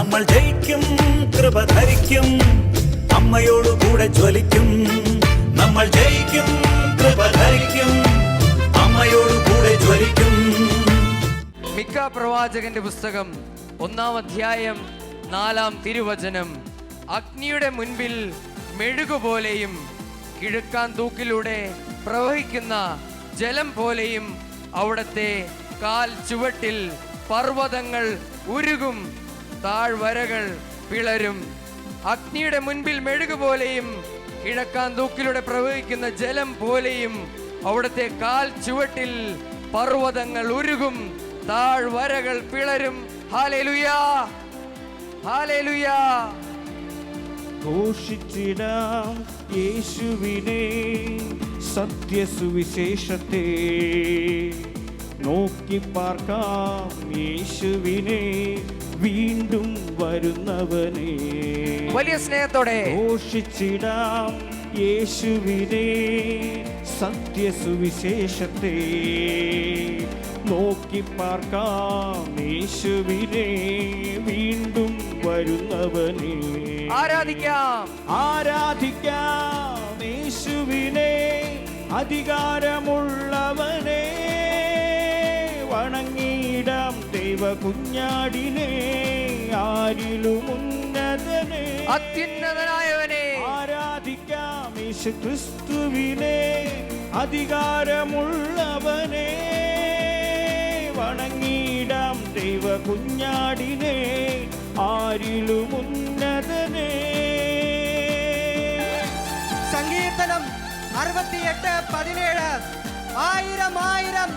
നമ്മൾ ജയിക്കും, കൃപ ധരിക്കും, അമ്മയോട് കൂടെ ജ്വലിക്കും. നമ്മൾ ജയിക്കും, കൃപ ധരിക്കും, അമ്മയോട് കൂടെ ജ്വലിക്കും. മിക്ക പ്രവാചകന്റെ പുസ്തകം 1-ാം അധ്യായം 4-ാം തിരുവചനം. അഗ്നിയുടെ മുൻപിൽ മെഴുകുപോലെയും കിഴക്കാൻ തൂക്കിലൂടെ പ്രവഹിക്കുന്ന ജലം പോലെയും അവിടത്തെ കാൽ ചുവട്ടിൽ പർവ്വതങ്ങൾ ഉരുകും, താഴ്വരകൾ പിളരും. അഗ്നിയുടെ മുൻപിൽ മെഴുകുപോലെയും കിഴക്കാൻ തൂക്കിലൂടെ പ്രവഹിക്കുന്ന ജലം പോലെയും അവിടത്തെ കാൽ ചുവട്ടിൽ പർവ്വതങ്ങൾ ഉരുകും, താഴ്വരകൾ പിളരും. ഹല്ലേലൂയാ, ഹല്ലേലൂയാ. ഘോഷിച്ചിടാം യേശുവിനെ, സത്യസുവിശേഷത്തെ നോക്കി പാർക്കാം യേശുവിനെ, വീണ്ടും വരുന്നവനെ. വലിയ സ്നേഹത്തോടെ ഘോഷിച്ചിടാം യേശുവിനെ, സത്യസുവിശേഷത്തെ നോക്കി പാർക്കാം യേശുവിനെ, വീണ്ടും വരുന്നവനെ. ആരാധിക്കാം, ആരാധിക്കാം യേശുവിനെ, അധികാരമുള്ളവനെ. വണങ്ങിയിടാം ദൈവ കുഞ്ഞാടിനെ, ആരിലും ഉന്നതനെ, അത്യുന്നതനായവനെ. ആരാധിക്കാം യേശു ക്രിസ്തുവിനെ, അധികാരമുള്ളവനെ. വണങ്ങിയിടാം ദൈവ കുഞ്ഞാടിനെ, ആരിലും ഉന്നതനെ. സങ്കീർത്തനം 68:17. ആയിരം ആയിരം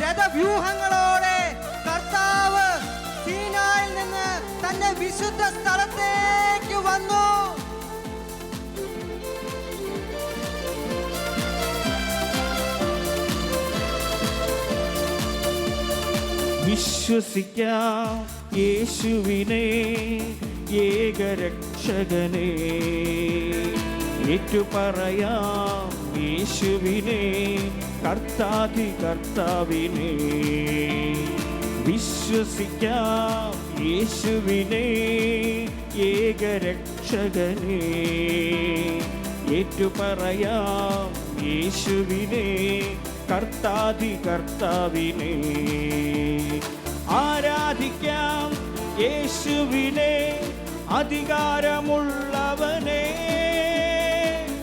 രഥവ്യൂഹങ്ങളോടെ കർത്താവ് സീനായിൽ നിന്ന് തന്റെ വിശുദ്ധ സ്ഥലത്തേക്ക് വന്നു. വിശ്വസിക്കാം യേശുവിനെ, ഏകരക്ഷകനെ. ഏറ്റുപറയാം യേശുവിനെ, കർത്താധി കർത്താവിനെ. വിശ്വസിക്കാം യേശുവിനെ, ഏകരക്ഷകനെ. ഏറ്റുപറയാം യേശുവിനെ, കർത്താധി കർത്താവിനെ. ആരാധിക്കാം യേശുവിനെ, അധികാരമുള്ളവനെ.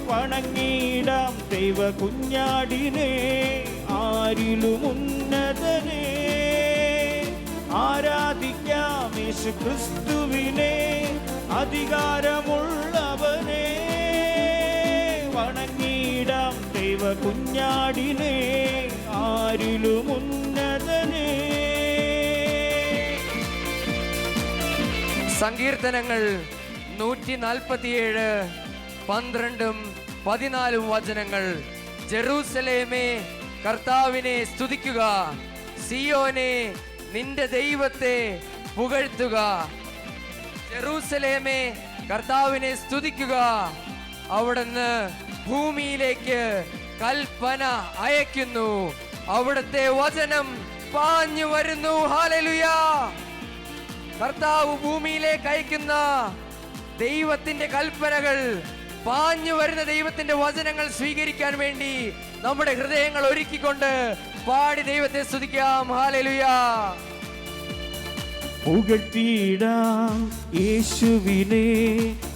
വണങ്ങിയിടാം ദൈവ കുഞ്ഞാടിനെ, ആരിലും ഉന്നതനെ. ആരാധിക്കാം യേശു ക്രിസ്തുവിനെ, അധികാരമുള്ളവനെ. വണങ്ങിയിടാം ദൈവ കുഞ്ഞാടിനെ, ആരിലും ഉന്നതനെ. സങ്കീർത്തനങ്ങൾ 147 12-14 വചനങ്ങൾ. ജെറൂസലേമേ കർത്താവിനെ സ്തുതിക്കുക, സിയോനെ നിന്റെ ദൈവത്തെ പുകഴ്ത്തുക. ജെറൂസലേമേ കർത്താവിനെ സ്തുതിക്കുക, അവിടുന്ന് ഭൂമിയിലേക്ക് കൽപ്പന അയക്കുന്നു, അവിടുത്തെ വചനം പാഞ്ഞു വരുന്നു. ഹല്ലേലൂയാ. കർത്താവ് ഭൂമിയിലേക്ക് അയക്കുന്ന ദൈവത്തിന്റെ കൽപ്പനകൾ, പാഞ്ഞു വരുന്ന ദൈവത്തിന്റെ വചനങ്ങൾ സ്വീകരിക്കാൻ വേണ്ടി നമ്മുടെ ഹൃദയങ്ങൾ ഒരുക്കിക്കൊണ്ട് പാടി ദൈവത്തെ സ്തുതിക്കാം. ഹല്ലേലൂയാ. പുകഴ്ത്തിയിടാം യേശുവിനെ,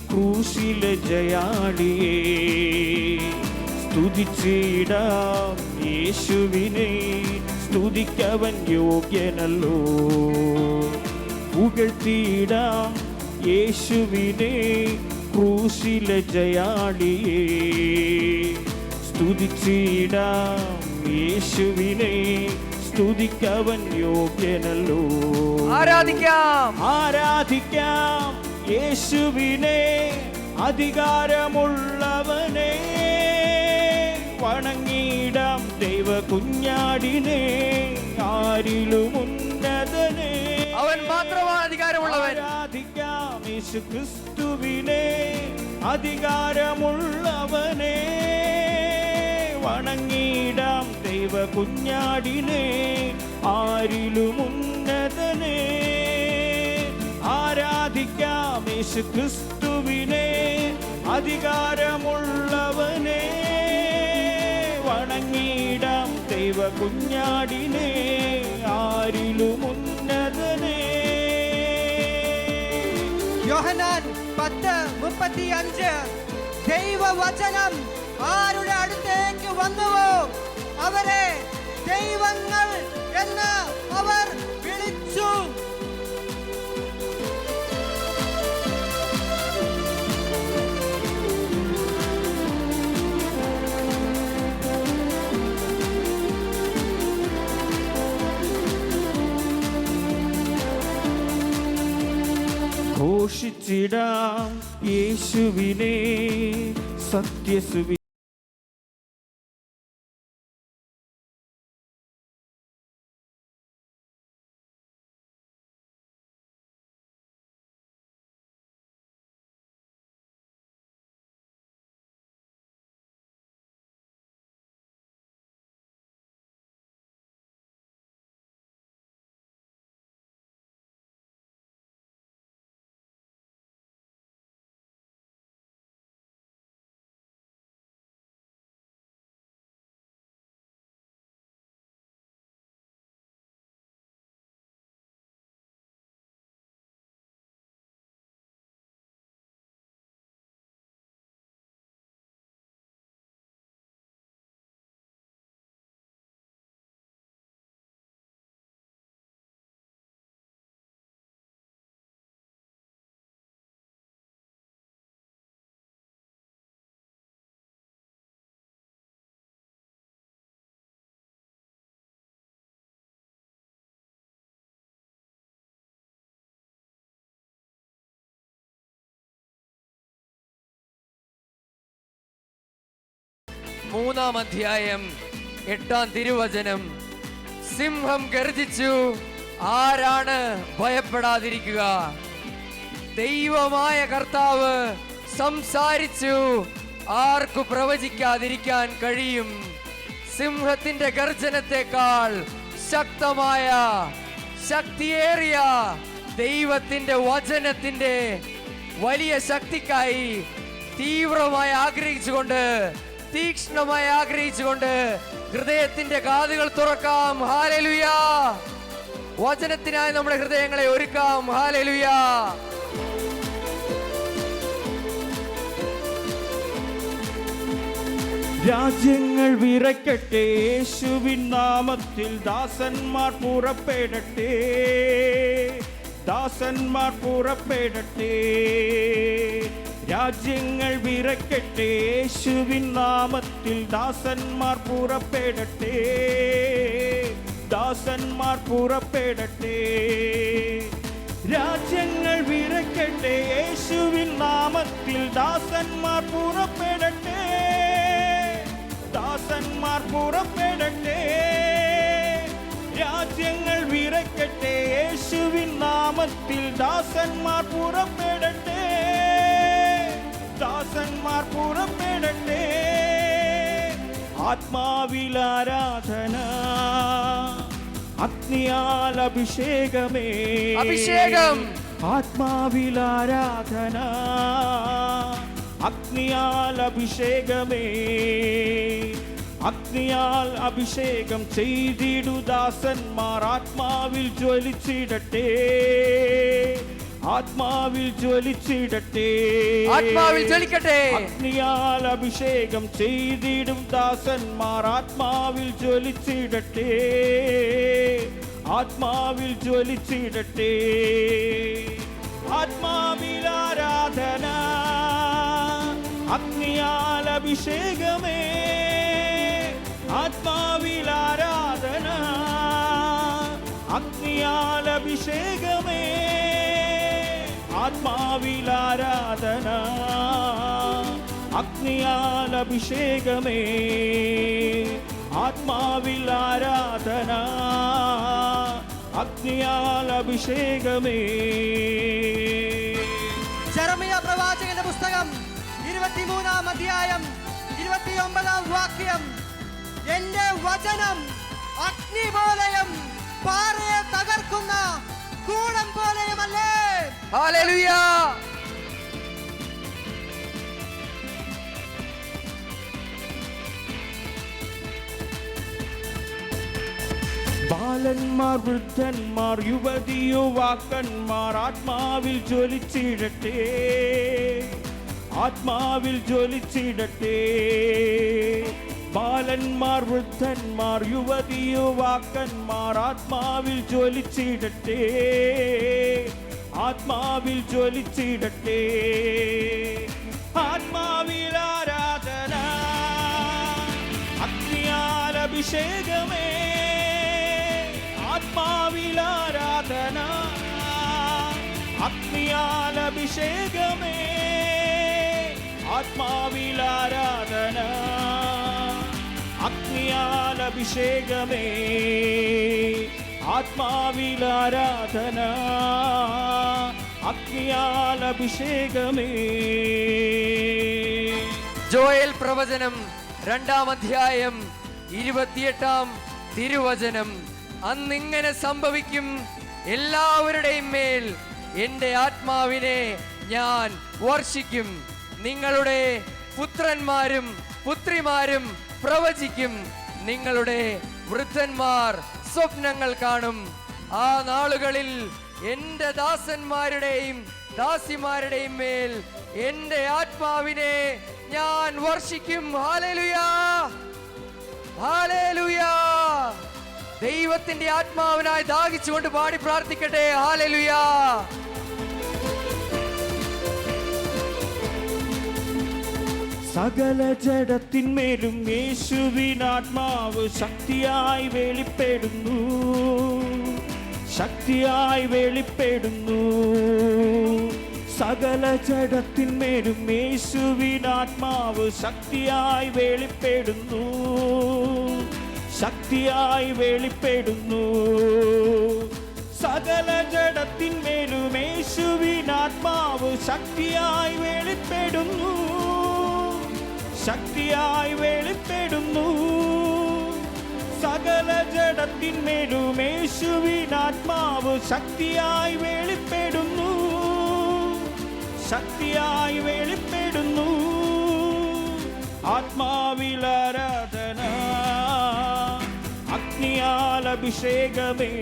ക്രൂശിലെ ജയാളിയെ. സ്തുതിച്ചിടാം യേശുവിനെ, സ്തുതിക്കവൻ യോഗ്യനല്ലോ. പുകഴ്ത്തിയിടാം യേശുവിനെ, ക്രൂശിലെ ജയാളിയെ. സ്തുതിച്ചിടാം യേശുവിനെ, സ്തുതിക്കവൻ യോഗ്യനല്ലോ. ആരാധിക്കാം, ആരാധിക്കാം യേശുവിനെ, അധികാരമുള്ളവനെ. വണങ്ങിയിടാം ദൈവ കുഞ്ഞാടിനെ, ആരിലും ഉന്നതനെ. അവൻ മാത്രമാണ് അധികാരമുള്ളവൻ. ആരാധിക്കാം യേശു ക്രിസ്തുവിനെ, അധികാരമുള്ളവനെ. വണങ്ങിയിടാം ദൈവ കുഞ്ഞാടിനെ, ആരിലും ഉന്നതനെ. ആരാധിക്കാം ആരാധിക്കാം യേശു ക്രിസ്തുവിനെ, അധികാരമുള്ളവനെ. വണങ്ങിടാം ദൈവ കുഞ്ഞാടിനെ, ആരിലും ഉന്നതനെ. യോഹന്നാൻ 10:35 ദൈവവചനം ആരുടെ അടുത്തേക്ക് വന്നുവോ അവരെ ദൈവങ്ങൾ എന്ന് അവർ വിളിച്ചു. ഘോഷിച്ചിടാം യേശുവിനെ, സത്യസുവി മൂന്നാം അധ്യായം 8-ാം തിരുവചനം. സിംഹം ഗർജിച്ചു, ആരാണ് ഭയപ്പെടാതിരിക്കുക? ദൈവമായ കർത്താവ് സംസാരിച്ചു, ആർക്കു പ്രവചിക്കാതിരിക്കാൻ കഴിയും? സിംഹത്തിന്റെ ഗർജനത്തെക്കാൾ ശക്തമായ, ശക്തിയേറിയ ദൈവത്തിന്റെ വചനത്തിന്റെ വലിയ ശക്തിക്കായി തീവ്രമായി ആഗ്രഹിച്ചുകൊണ്ട്, തീക്ഷ്ണമായി ആഗ്രഹിച്ചുകൊണ്ട് ഹൃദയത്തിന്റെ കാതുകൾ തുറക്കാം. ഹല്ലേലൂയ! വചനത്തിനായി നമ്മുടെ ഹൃദയങ്ങളെ ഒരുക്കാം. ഹല്ലേലൂയ! രാജ്യങ്ങൾ വിറയ്ക്കട്ടെ, യേശുവിൻ നാമത്തിൽ ദാസന്മാർ പുറപ്പെടട്ടെ, ദാസന്മാർ പുറപ്പെടട്ടെ. രാജ്യങ്ങൾ വിറയ്ക്കട്ടെ, യേശുവിൻ നാമത്തിൽ ദാസന്മാർ പുറപ്പെടട്ടെ, ദാസന്മാർ പുറപ്പെടട്ടെ. രാജ്യങ്ങൾ വിറയ്ക്കട്ടെ, യേശുവിൻ നാമത്തിൽ ദാസന്മാർ പുറപ്പെടട്ടെ, ദാസന്മാർ പുറപ്പെടട്ടെ. രാജ്യങ്ങൾ വിറയ്ക്കട്ടെ, യേശുവിൻ നാമത്തിൽ ദാസന്മാർ പുറപ്പെടട്ടെ, ദാസന്മാർ പുറപ്പെടട്ടെ. ആത്മാവിൽ ആരാധന, അഗ്നിയാൽ അഭിഷേകമേ, അഭിഷേകം. ആത്മാവിൽ ആരാധന, അഗ്നിയാൽ അഭിഷേകമേ, അഗ്നിയാൽ അഭിഷേകം ചെയ്തിടു ദാസന്മാർ. ആത്മാവിൽ ജ്വലിച്ചിടട്ടെ, ആത്മാവിൽ ജ്വലിച്ചിടട്ടെ, ആത്മാവിൽ ജ്വലിക്കട്ടെ. അഗ്നിയാൽ അഭിഷേകം ചെയ്തിടും ദാസന്മാർ. ആത്മാവിൽ ജ്വലിച്ചിടട്ടെ, ആത്മാവിൽ ജ്വലിച്ചിടട്ടെ. ആത്മാവിൽ ആരാധന, അഗ്നിയാൽ അഭിഷേകമേ, ആത്മാവിൽ ആരാധന, അഗ്നിയാൽ അഭിഷേകമേ, ആത്മാവിൽ ആരാധന, അഗ്നിയാൽ അഭിഷേകമേ, ആത്മാവിൽ ആരാധന, അഗ്നിയാൽ അഭിഷേകമേ. ജെറമിയ പ്രവാചകന്റെ പുസ്തകം 23-ാം അധ്യായം 29-ാം വാക്യം. എന്റെ വചനം അഗ്നി പോലെയും പാറയെ തകർക്കുന്ന കൂടം പോലെയുമല്ലേ. ഹല്ലേലൂയ. ബാലന്മാർ, വൃദ്ധന്മാർ, യുവതി യുവാക്കന്മാർ ആത്മാവിൽ ജ്വലിച്ചിടട്ടെ, ആത്മാവിൽ ജ്വലിച്ചിടട്ടെ. ബാലന്മാർ, വൃദ്ധന്മാർ, യുവതി യുവാക്കന്മാർ ആത്മാവിൽ ജ്വലിച്ചിടട്ടെ, ആത്മാവിൽ ജ്വലിച്ചിടട്ടെ. ആത്മാവിൽ ആരാധന, അഗ്നിയാൽ അഭിഷേകമേ. ആത്മാവിൽ ആരാധന, അഗ്നിയാൽ അഭിഷേകമേ. ആത്മാവിൽ ആരാധന, അഗ്നിയാൽ അഭിഷേകമേ. ആത്മാവിൽ ആരാധന, അഗ്നിയാൽ അഭിഷേകമേ. ജോയേൽ പ്രവചനം 2-ാം അധ്യായം 28-ാം തിരുവചനം. അന്നിങ്ങനെ സംഭവിക്കും, എല്ലാവരുടെയും മേൽ എൻ്റെ ആത്മാവിനെ ഞാൻ വർഷിക്കും. നിങ്ങളുടെ പുത്രന്മാരും പുത്രിമാരും പ്രവചിക്കും, നിങ്ങളുടെ വൃദ്ധന്മാർ സ്വപ്നങ്ങൾ കാണും. ആ നാളുകളിൽ എൻ്റെ ദാസന്മാരുടെയും ദാസിമാരുടെയും മേൽ എൻ്റെ ആത്മാവിനെ ഞാൻ വർഷിക്കും. Hallelujah, hallelujah. ദൈവത്തിന്റെ ആത്മാവിനായി ദാഹിച്ചുകൊണ്ട് പാടി പ്രാർത്ഥിക്കട്ടെ. ഹല്ലേലൂയ. സകല ജഡത്തിന്മേലും യേശുവിനാത്മാവ് ശക്തിയായി വെളിപ്പെടുന്നു, ശക്തിയായി വെളിപ്പെടുന്നു. സകല ജഡത്തിന്മേലും യേശുവിനാത്മാവ് ശക്തിയായി വെളിപ്പെടുന്നു, ശക്തിയായി വെളിപ്പെടുന്നു. സകല ജഡത്തിന്മേലും യേശുവിനാത്മാവ് ശക്തിയായി വെളിപ്പെടുന്നു, ശക്തിയായി വെളിപ്പെടുന്നു. സകല ജഡത്തിന്മേലും യേശുവിനാത്മാവ് ശക്തിയായി വെളിപ്പെടുന്നു, ശക്തിയായി വെളിപ്പെടുന്നു. ആത്മാവിൽ ആരാധന, അഗ്നിയാൽ അഭിഷേകമേ.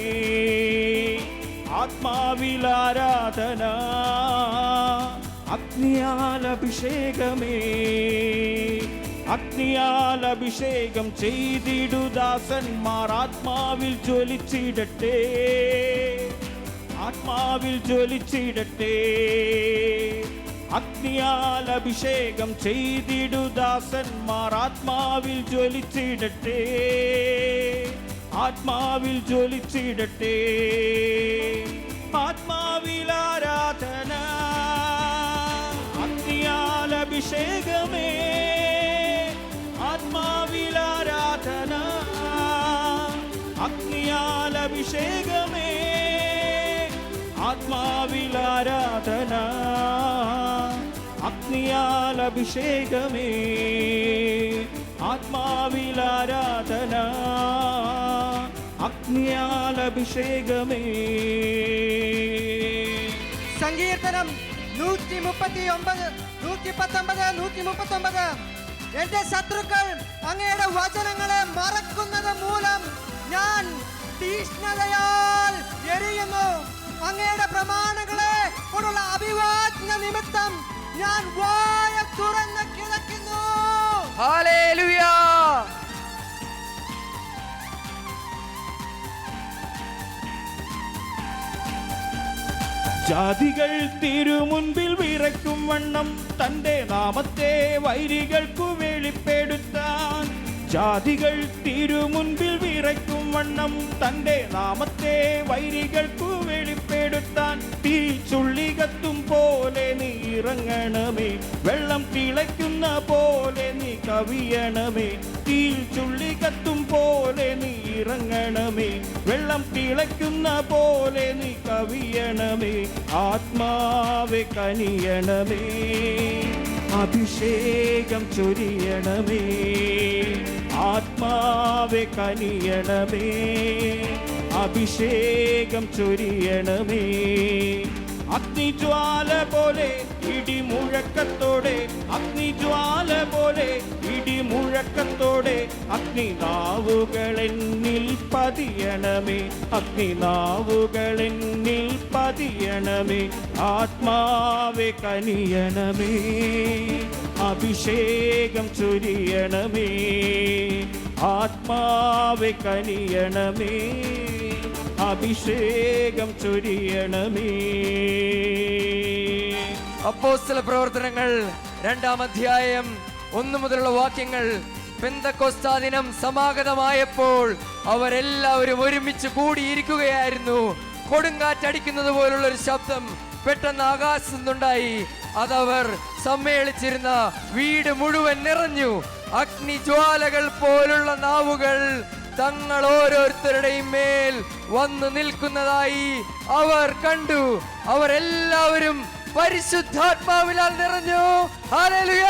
ആത്മാവിൽ ആരാധന, അഗ്നിയാൽ അഭിഷേകമേ. അഗ്നിയാൽ അഭിഷേകം ചെയ്തിടു ദാസന്മാർ ആത്മാവിൽ ജ്വലിച്ചിടട്ടെ, ആത്മാവിൽ ജ്വലിച്ചിടട്ടെ. അഗ്നിയാൽ അഭിഷേകം ചെയ്തിടു ദാസന്മാർ ആത്മാവിൽ ജ്വലിച്ചിടട്ടെ, ആത്മാവിൽ ജ്വലിച്ചിടട്ടെ. ആത്മാവിൽ ആരാധന, അഗ്നിയാൽ അഭിഷേകമേ. ആത്മാവിൽ ആരാധന, അഗ്നിയാൽ അഭിഷേകമേ. ആത്മാവിൽ ആരാധന, അഗ്നിയാൽ അഭിഷേകമേ. ആത്മാവിൽ ആരാധന, അഗ്നിയാൽ അഭിഷേകമേ. സങ്കീർത്തനം 139, 119, 139. എന്റെ ശത്രുക്കൾ അങ്ങയുടെ വചനങ്ങളെ മറക്കുന്നത് മൂലം ഞാൻ തീഷ്ണതയാൽ എരിയുന്നു. അങ്ങയുടെ പ്രമാണങ്ങളെ കൊണ്ടുള്ള അഭിവാജ്ഞ നിമിത്തം ഞാൻ വായ തുറന്ന് കിടക്കുന്നു. ഹല്ലേലൂയ. ജാതികൾ തിരുമുൻപിൽ വിറയ്ക്കും വണ്ണം തന്റെ നാമത്തെ വൈരികൾക്കു വെളിപ്പെടുത്താൻ. ജാതികൾ തിരുമുൻപിൽ വിറയ്ക്കും വണ്ണം തന്റെ നാമത്തെ വൈരികൾക്കു വെളിപ്പെടുത്താൻ. തീ ചുള്ളികത്തും പോലെ നീ ഇറങ്ങണമേ, വെള്ളം തിളയ്ക്കുന്ന പോലെ നീ കവിയണമേ. തീ ചുള്ളികത്തും പോലെ നീ ഇറങ്ങണമേ, വെള്ളം തിളയ്ക്കുന്ന പോലെ നീ കവിയണമേ. ആത്മാവെ കനിയണമേ, അഭിഷേകം ചൊരിയണമേ. ആത്മാവെ കനിയണമേ, അഭിഷേകം ചൊരിയണമേ. അഗ്നിജ്വാല പോലെ ഇടിമുഴക്കത്തോടെ, അഗ്നിജ്വാല പോലെ ഇടിമുഴക്കത്തോടെ അഗ്നിനാവുകളെന്നിൽ പതിയണമേ, അഗ്നിനാവുകളെന്നിൽ പതിയണമേ. ആത്മാവെ കനിയണമേ, അഭിഷേകം ചൊരിയണമേ. ആത്മാവെ കനിയണമേ, അഭിഷേകം ചൊരിയണമേ. അപ്പോസ്തല പ്രവർത്തനങ്ങൾ 2-ാം അധ്യായം 1 മുതലുള്ള വാക്യങ്ങൾ. പെന്തക്കോസ്താ ദിനം സമാഗതമായപ്പോൾ അവരെല്ലാവരും ഒരുമിച്ച് കൂടിയിരിക്കുകയായിരുന്നു. കൊടുങ്കാറ്റടിക്കുന്നത് പോലുള്ള ഒരു ശബ്ദം പെട്ടെന്ന് ആകാശത്തു നിന്നുണ്ടായി. അതവർ സമ്മേളിച്ചിരുന്ന വീട് മുഴുവൻ നിറഞ്ഞു. അഗ്നിജ്വാലകൾ പോലുള്ള നാവുകൾ തങ്ങൾ ഓരോരുത്തരുടെയും മേൽ വന്നു നിൽക്കുന്നതായി അവർ കണ്ടു. അവരെല്ലാവരും പരിശുദ്ധാത്മാവിനാൽ നിറഞ്ഞു. ഹല്ലേലൂയ.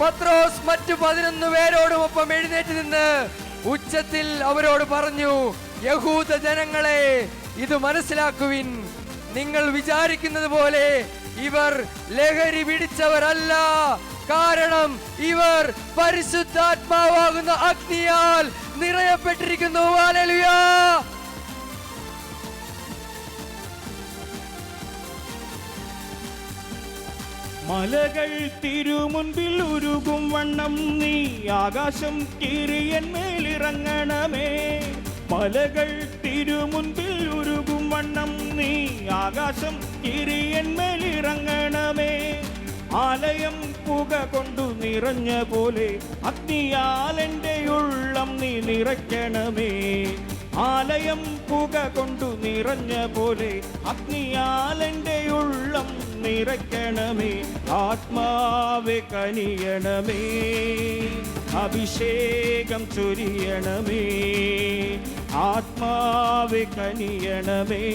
പത്രോസ് മറ്റു 11 പേരോടുമൊപ്പം എഴുന്നേറ്റ് നിന്ന് ഉച്ചത്തിൽ അവരോട് പറഞ്ഞു, യഹൂദ ജനങ്ങളെ, ഇത് മനസ്സിലാക്കുവിൻ. നിങ്ങൾ വിചാരിക്കുന്നത് പോലെ ഇവർ ലഹരി പിടിച്ചവരല്ല. കാരണം ഇവർ പരിശുദ്ധാത്മാവാകുന്ന അഗ്നിയാൽ നിറയപ്പെട്ടിരിക്കുന്നു. ഹല്ലേലൂയ. മലകൾ തിരുമുൻപിൽ ഉരുകും വണ്ണം നീ ആകാശം കീറിയന്മേലിറങ്ങണമേ. മലകൾ തിരുമുൻപിൽ ഉരുകും വണ്ണം നീ ആകാശം കീറിയന്മേലിറങ്ങണമേ. ആലയം പുക കൊണ്ടു നിറഞ്ഞ പോലെ അഗ്നിയാൽ എൻ്റെ ഉള്ളം നീ നിറയ്ക്കണമേ. ആലയം പുക കൊണ്ടു നിറഞ്ഞ പോലെ അഗ്നിയാൽ എൻ്റെ ഉള്ളം നിറയ്ക്കണമേ. ആത്മാവെ കനിയണമേ, അഭിഷേകം ചൊരിയണമേ. ആത്മാവെ കനിയണമേ,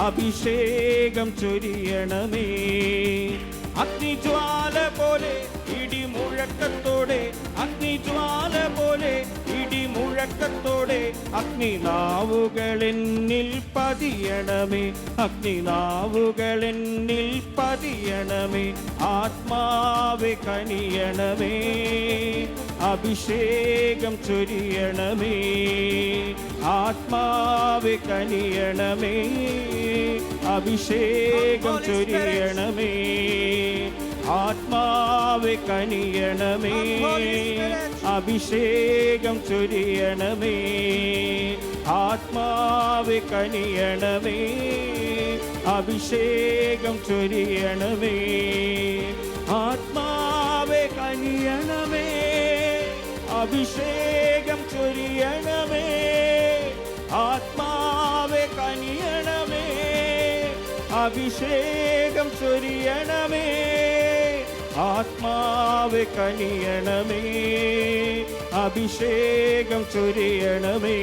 അഭിഷേകം ചൊരിയണമേ. അഗ്നിജ്വാല പോലെ ഇടിമുഴക്കത്തോടെ, അഗ്നിജ്വാല പോലെ ഇടിമുഴക്കത്തോടെ അഗ്നിനാവുകളെന്നിൽ പതിയണമേ, അഗ്നിനാവുകളെന്നിൽ പതിയണമേ. ആത്മാവെ കനിയണമേ, അഭിഷേകം ചൊരിയണമേ. ആത്മാവെ കനിയണമേ, അഭിഷേകം ചൊരിയണമേ. ആത്മാവെ കനിയണമേ, അഭിഷേകം ചൊരിയണമേ. ആത്മാവെ കനിയണമേ, അഭിഷേകം ചൊരിയണമേ. ആത്മാവെ കനിയണമേ, അഭിഷേകം ചൊരിയണമേ. ആത്മാവെ കനിയണമേ, അഭിഷേകം ചൊരിയണമേ. ആത്മാവെ കനിയണമേ, അഭിഷേകം ചൊരിയണമേ.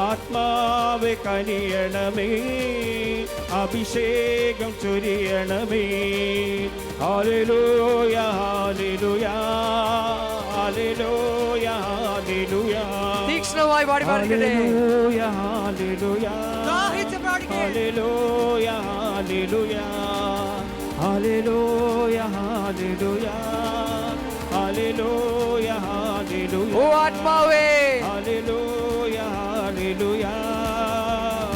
ആത്മാവെ കനിയണമേ, അഭിഷേകം ചൊരിയണമേ. ഹല്ലേലൂയ, ഹല്ലേലൂയ, ഹല്ലേലൂയ, ഹല്ലേലൂയ. തീക്ഷ്ണമായി പാടി പാടിക്കട്ടെ. ഹല്ലേലൂയ, ഹല്ലേലൂയ, ദാഹിച്ച് പാടിക്കേ. ഹല്ലേലൂയ, ഹല്ലേലൂയ, ഹല്ലേലൂയ, ഹല്ലേലൂയ, ഹല്ലേലൂയ, ഹല്ലേലൂയ. ഓ ആത്മാവേ, ഹല്ലേലൂയ, ഹല്ലേലൂയ,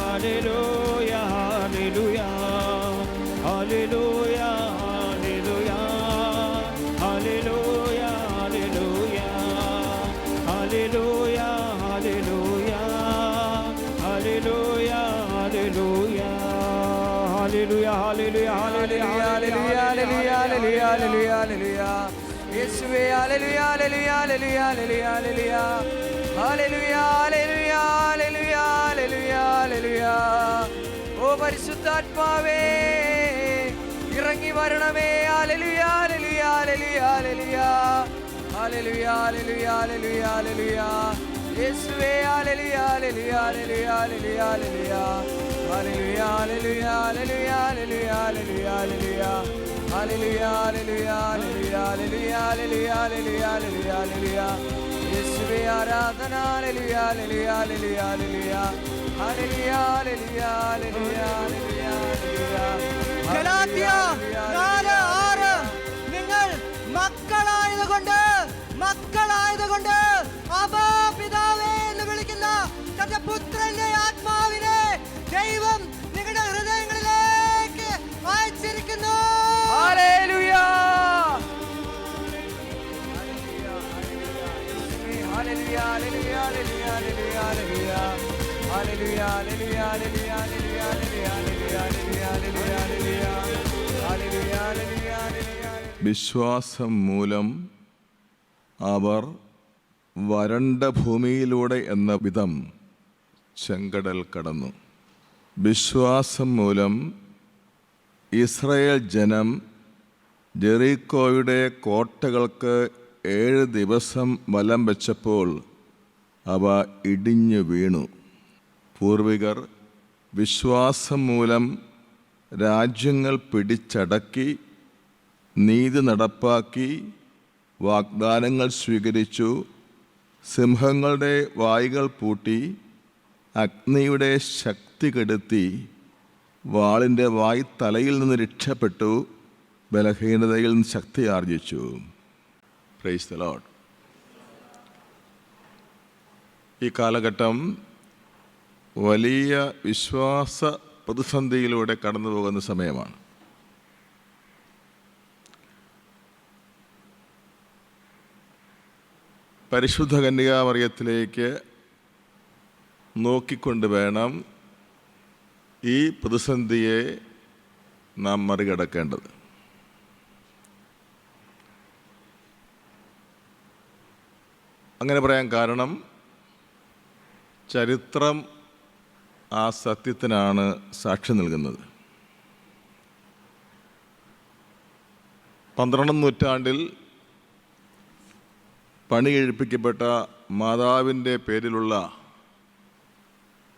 ഹല്ലേലൂയ, ഹല്ലേലൂയ, ഹല്ലേലൂയ, ഹല്ലേലൂയ, ഹല്ലേലൂയ, ഹല്ലേലൂയ, ഹല്ലേലൂയ, ഹല്ലേലൂയ, ഹല്ലേലൂയ, ഹല്ലേലൂയ, ഹല്ലേലൂയ, ഹല്ലേലൂയ, ഹല്ലേലൂയ, ഹല്ലേലൂയ, ഹല്ലേലൂയ, ഹല്ലേലൂയ. യേശുവേ, ഹല്ലേലൂയ, ഹല്ലേലൂയ, ഹല്ലേലൂയ, ഹല്ലേലൂയ, ഹല്ലേലൂയ. ഹല്ലേലൂയ, ഹല്ലേലൂയ, ഹല്ലേലൂയ, ഹല്ലേലൂയ, ഹല്ലേലൂയ. ഓ പരിശുദ്ധാത്മാവേ, ഇറങ്ങി വരണമേ. ഹല്ലേലൂയ, ഹല്ലേലൂയ, ഹല്ലേലൂയ, ഹല്ലേലൂയ. ഹല്ലേലൂയ, ഹല്ലേലൂയ, ഹല്ലേലൂയ, ഹല്ലേലൂയ. യേശുവേ, ഹല്ലേലൂയ, ഹല്ലേലൂയ, ഹല്ലേലൂയ, ഹല്ലേലൂയ, ഹല്ലേലൂയ. ഹല്ലേലൂയ, ഹല്ലേലൂയ, ഹല്ലേലൂയ, ഹല്ലേലൂയ, ഹല്ലേലൂയ, ഹല്ലേലൂയ. ഹല്ലേലൂയ, ഹല്ലേലൂയ, ഹല്ലേലൂയ, ഹല്ലേലൂയ, ഹല്ലേലൂയ, ഹല്ലേലൂയ, ഹല്ലേലൂയ, ഹല്ലേലൂയ. യേശുവേ ആരാധന. ഹല്ലേലൂയ, ഹല്ലേലൂയ, ഹല്ലേലൂയ, ഹല്ലേലൂയ. ഹല്ലേലൂയ ഹല്ലേലൂയ ഹല്ലേലൂയ ഹല്ലേലൂയ. ഗലാത്യ 4:6 നിങ്ങൾ മക്കളായതുകൊണ്ട് അബ്ബാ പിതാവേ എന്ന് വിളിക്കുന്ന തന്റെ പുത്രന്റെ ആത്മാവിനെ ദൈവം നിങ്ങളുടെ ഹൃദയങ്ങളിലേക്ക് അയച്ചിരിക്കുന്നു. ഹല്ലേലൂയ ഹല്ലേലൂയ ഹല്ലേലൂയ ഹല്ലേലൂയ ഹല്ലേലൂയ ഹല്ലേലൂയ ഹല്ലേലൂയ ഹല്ലേലൂയ ഹല്ലേലൂയ ഹല്ലേലൂയ ഹല്ലേലൂയ ഹല്ലേലൂയ. വിശ്വാസം മൂലം അവർ വരണ്ട ഭൂമിയിലൂടെ എന്ന വിധം ചെങ്കടൽ കടന്നു. വിശ്വാസം മൂലം ഇസ്രായേൽ ജനം ജെറിക്കോയുടെ കോട്ടകൾക്ക് 7 ദിവസം വലം വെച്ചപ്പോൾ അവ ഇടിഞ്ഞു വീണു. പൂർവികർ വിശ്വാസം മൂലം രാജ്യങ്ങൾ പിടിച്ചടക്കി, നീതി നടപ്പാക്കി, വാഗ്ദാനങ്ങൾ സ്വീകരിച്ചു, സിംഹങ്ങളുടെ വായ്കൾ പൂട്ടി, അഗ്നിയുടെ ശക്തി കെടുത്തി, വാളിൻ്റെ വായ് തലയിൽ നിന്ന് രക്ഷപ്പെട്ടു, ബലഹീനതയിൽ നിന്ന് ശക്തി ആർജിച്ചു. Praise the Lord. ഈ കാലഘട്ടം വലിയ വിശ്വാസ പ്രതിസന്ധിയിലൂടെ കടന്നു പോകുന്ന സമയമാണ്. പരിശുദ്ധ കന്യകാമറിയത്തിലേക്ക് നോക്കിക്കൊണ്ട് വേണം ഈ പ്രതിസന്ധിയെ നാം മറികടക്കേണ്ടത്. അങ്ങനെ പറയാൻ കാരണം ചരിത്രം ആ സത്യത്തിനാണ് സാക്ഷ്യം നൽകുന്നത്. 12-ാം നൂറ്റാണ്ടിൽ പണി കഴിപ്പിക്കപ്പെട്ട മാതാവിൻ്റെ പേരിലുള്ള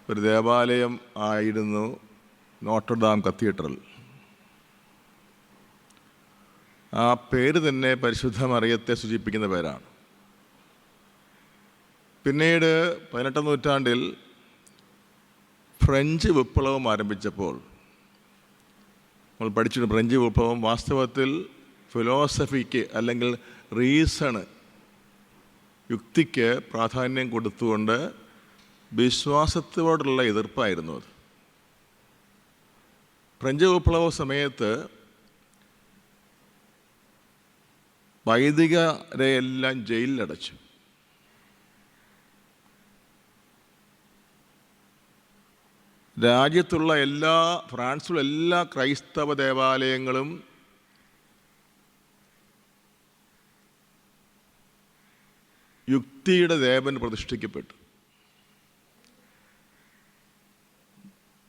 ഒരു ദേവാലയം ആയിരുന്നു നോട്ടർഡാം കത്തീഡ്രൽ. ആ പേര് തന്നെ പരിശുദ്ധ മറിയത്തെ സൂചിപ്പിക്കുന്ന പേരാണ്. പിന്നീട് 18-ാം നൂറ്റാണ്ടിൽ ഫ്രഞ്ച് വിപ്ലവം ആരംഭിച്ചപ്പോൾ നമ്മൾ പഠിച്ചിട്ടുണ്ട്. ഫ്രഞ്ച് വിപ്ലവം വാസ്തവത്തിൽ ഫിലോസഫിക്ക് അല്ലെങ്കിൽ റീസണ്, യുക്തിക്ക് പ്രാധാന്യം കൊടുത്തുകൊണ്ട് വിശ്വാസത്തോടുള്ള എതിർപ്പായിരുന്നു അത്. ഫ്രഞ്ച് വിപ്ലവ സമയത്ത് വൈദികരെ എല്ലാം ജയിലിലടച്ചു. രാജ്യത്തുള്ള ഫ്രാൻസിലുള്ള എല്ലാ ക്രൈസ്തവ ദേവാലയങ്ങളും യുക്തിയുടെ ദേവൻ പ്രതിഷ്ഠിക്കപ്പെട്ടു.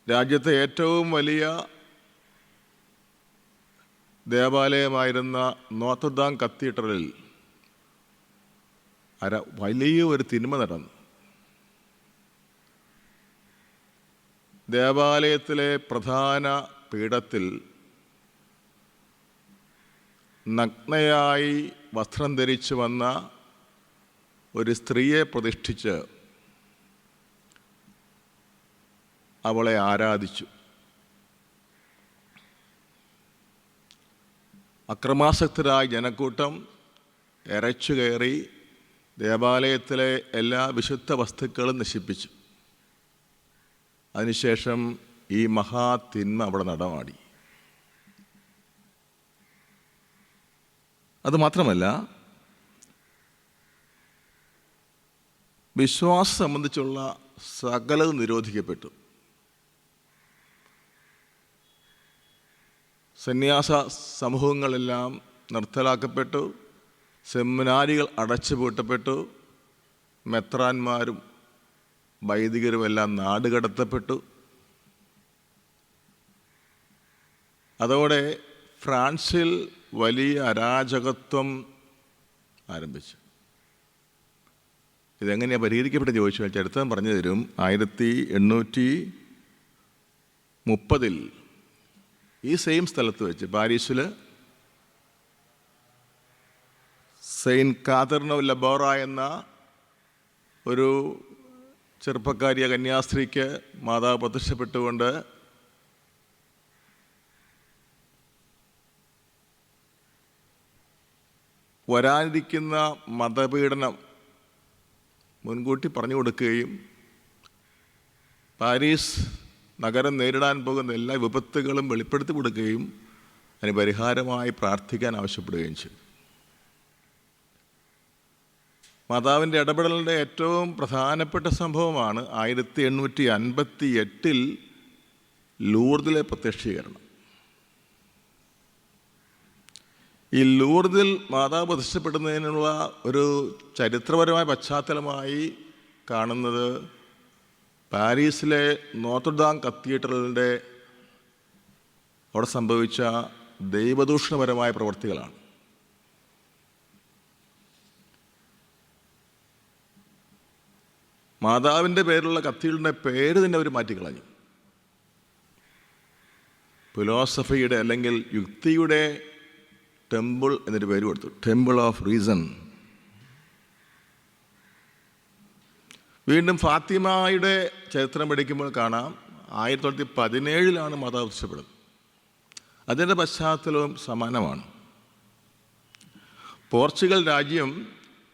രാജ്യത്തെ ഏറ്റവും വലിയ ദേവാലയമായിരുന്ന നോട്ടർഡാം കത്തീഡ്രലിൽ വലിയ ഒരു തിന്മ നടന്നു. ദേവാലയത്തിലെ പ്രധാന പീഠത്തിൽ നഗ്നയായി വസ്ത്രം ധരിച്ചു വന്ന ഒരു സ്ത്രീയെ പ്രതിഷ്ഠിച്ച് അവളെ ആരാധിച്ചു. അക്രമാസക്തരായ ജനക്കൂട്ടം ഇരച്ചു കയറി ദേവാലയത്തിലെ എല്ലാ വിശുദ്ധ വസ്തുക്കളും നശിപ്പിച്ചു. അതിനുശേഷം ഈ മഹാതിന്മ അവിടെ നടമാടി. അതുമാത്രമല്ല, വിശ്വാസം സംബന്ധിച്ചുള്ള സകലതും നിരോധിക്കപ്പെട്ടു. സന്യാസ സമൂഹങ്ങളെല്ലാം നിർത്തലാക്കപ്പെട്ടു. സെമിനാരികൾ അടച്ചുപൂട്ടപ്പെട്ടു. മെത്രാന്മാരും വൈദികരുമെല്ലാം നാടുകടത്തപ്പെട്ടു. അതോടെ ഫ്രാൻസിൽ വലിയ അരാജകത്വം ആരംഭിച്ചു. ഇതെങ്ങനെയാണ് പരിഹരിക്കപ്പെട്ടെന്ന് ചോദിച്ചാൽ ചരിത്രം പറഞ്ഞു തരും. 1830 ഈ സെയിം സ്ഥലത്ത് വെച്ച് പാരീസിൽ സെയിൻറ്റ് കാതറിനോ ലബോറ എന്ന ഒരു ചെറുപ്പക്കാരിയ കന്യാസ്ത്രീക്ക് മാതാവ് പ്രത്യക്ഷപ്പെട്ടുകൊണ്ട് വരാനിരിക്കുന്ന മതപീഡനം മുൻകൂട്ടി പറഞ്ഞു കൊടുക്കുകയും പാരീസ് നഗരം നേരിടാൻ പോകുന്ന എല്ലാ വിപത്തുകളും വെളിപ്പെടുത്തി കൊടുക്കുകയും അതിന് പരിഹാരമായി പ്രാർത്ഥിക്കാൻ ആവശ്യപ്പെടുകയും ചെയ്തു. മാതാവിൻ്റെ ഇടപെടലിൻ്റെ ഏറ്റവും പ്രധാനപ്പെട്ട സംഭവമാണ് 1858 ലൂർദിലെ പ്രത്യക്ഷീകരണം. ഈ ലൂർദിൽ മാതാവ് പ്രത്യക്ഷപ്പെടുന്നതിനുള്ള ഒരു ചരിത്രപരമായ പശ്ചാത്തലമായി കാണുന്നത് പാരീസിലെ നോർത്തർഡാം കത്തീഡ്രലിൻ്റെ അവിടെ സംഭവിച്ച ദൈവദൂഷണപരമായ പ്രവൃത്തികളാണ്. മാതാവിൻ്റെ പേരിലുള്ള കത്തീഡ്രലിൻ്റെ പേര് തന്നെ അവർ മാറ്റിക്കളഞ്ഞു. ഫിലോസഫിയുടെ അല്ലെങ്കിൽ യുക്തിയുടെ ടെമ്പിൾ എന്നൊരു പേര് കൊടുത്തു, ടെമ്പിൾ ഓഫ് റീസൺ. വീണ്ടും ഫാത്തിമയുടെ ചരിത്രം പഠിക്കുമ്പോൾ കാണാം 1917 മാതാവ് പ്രത്യക്ഷപ്പെടുന്നത്. അതിൻ്റെ പശ്ചാത്തലവും സമാനമാണ്. പോർച്ചുഗൽ രാജ്യം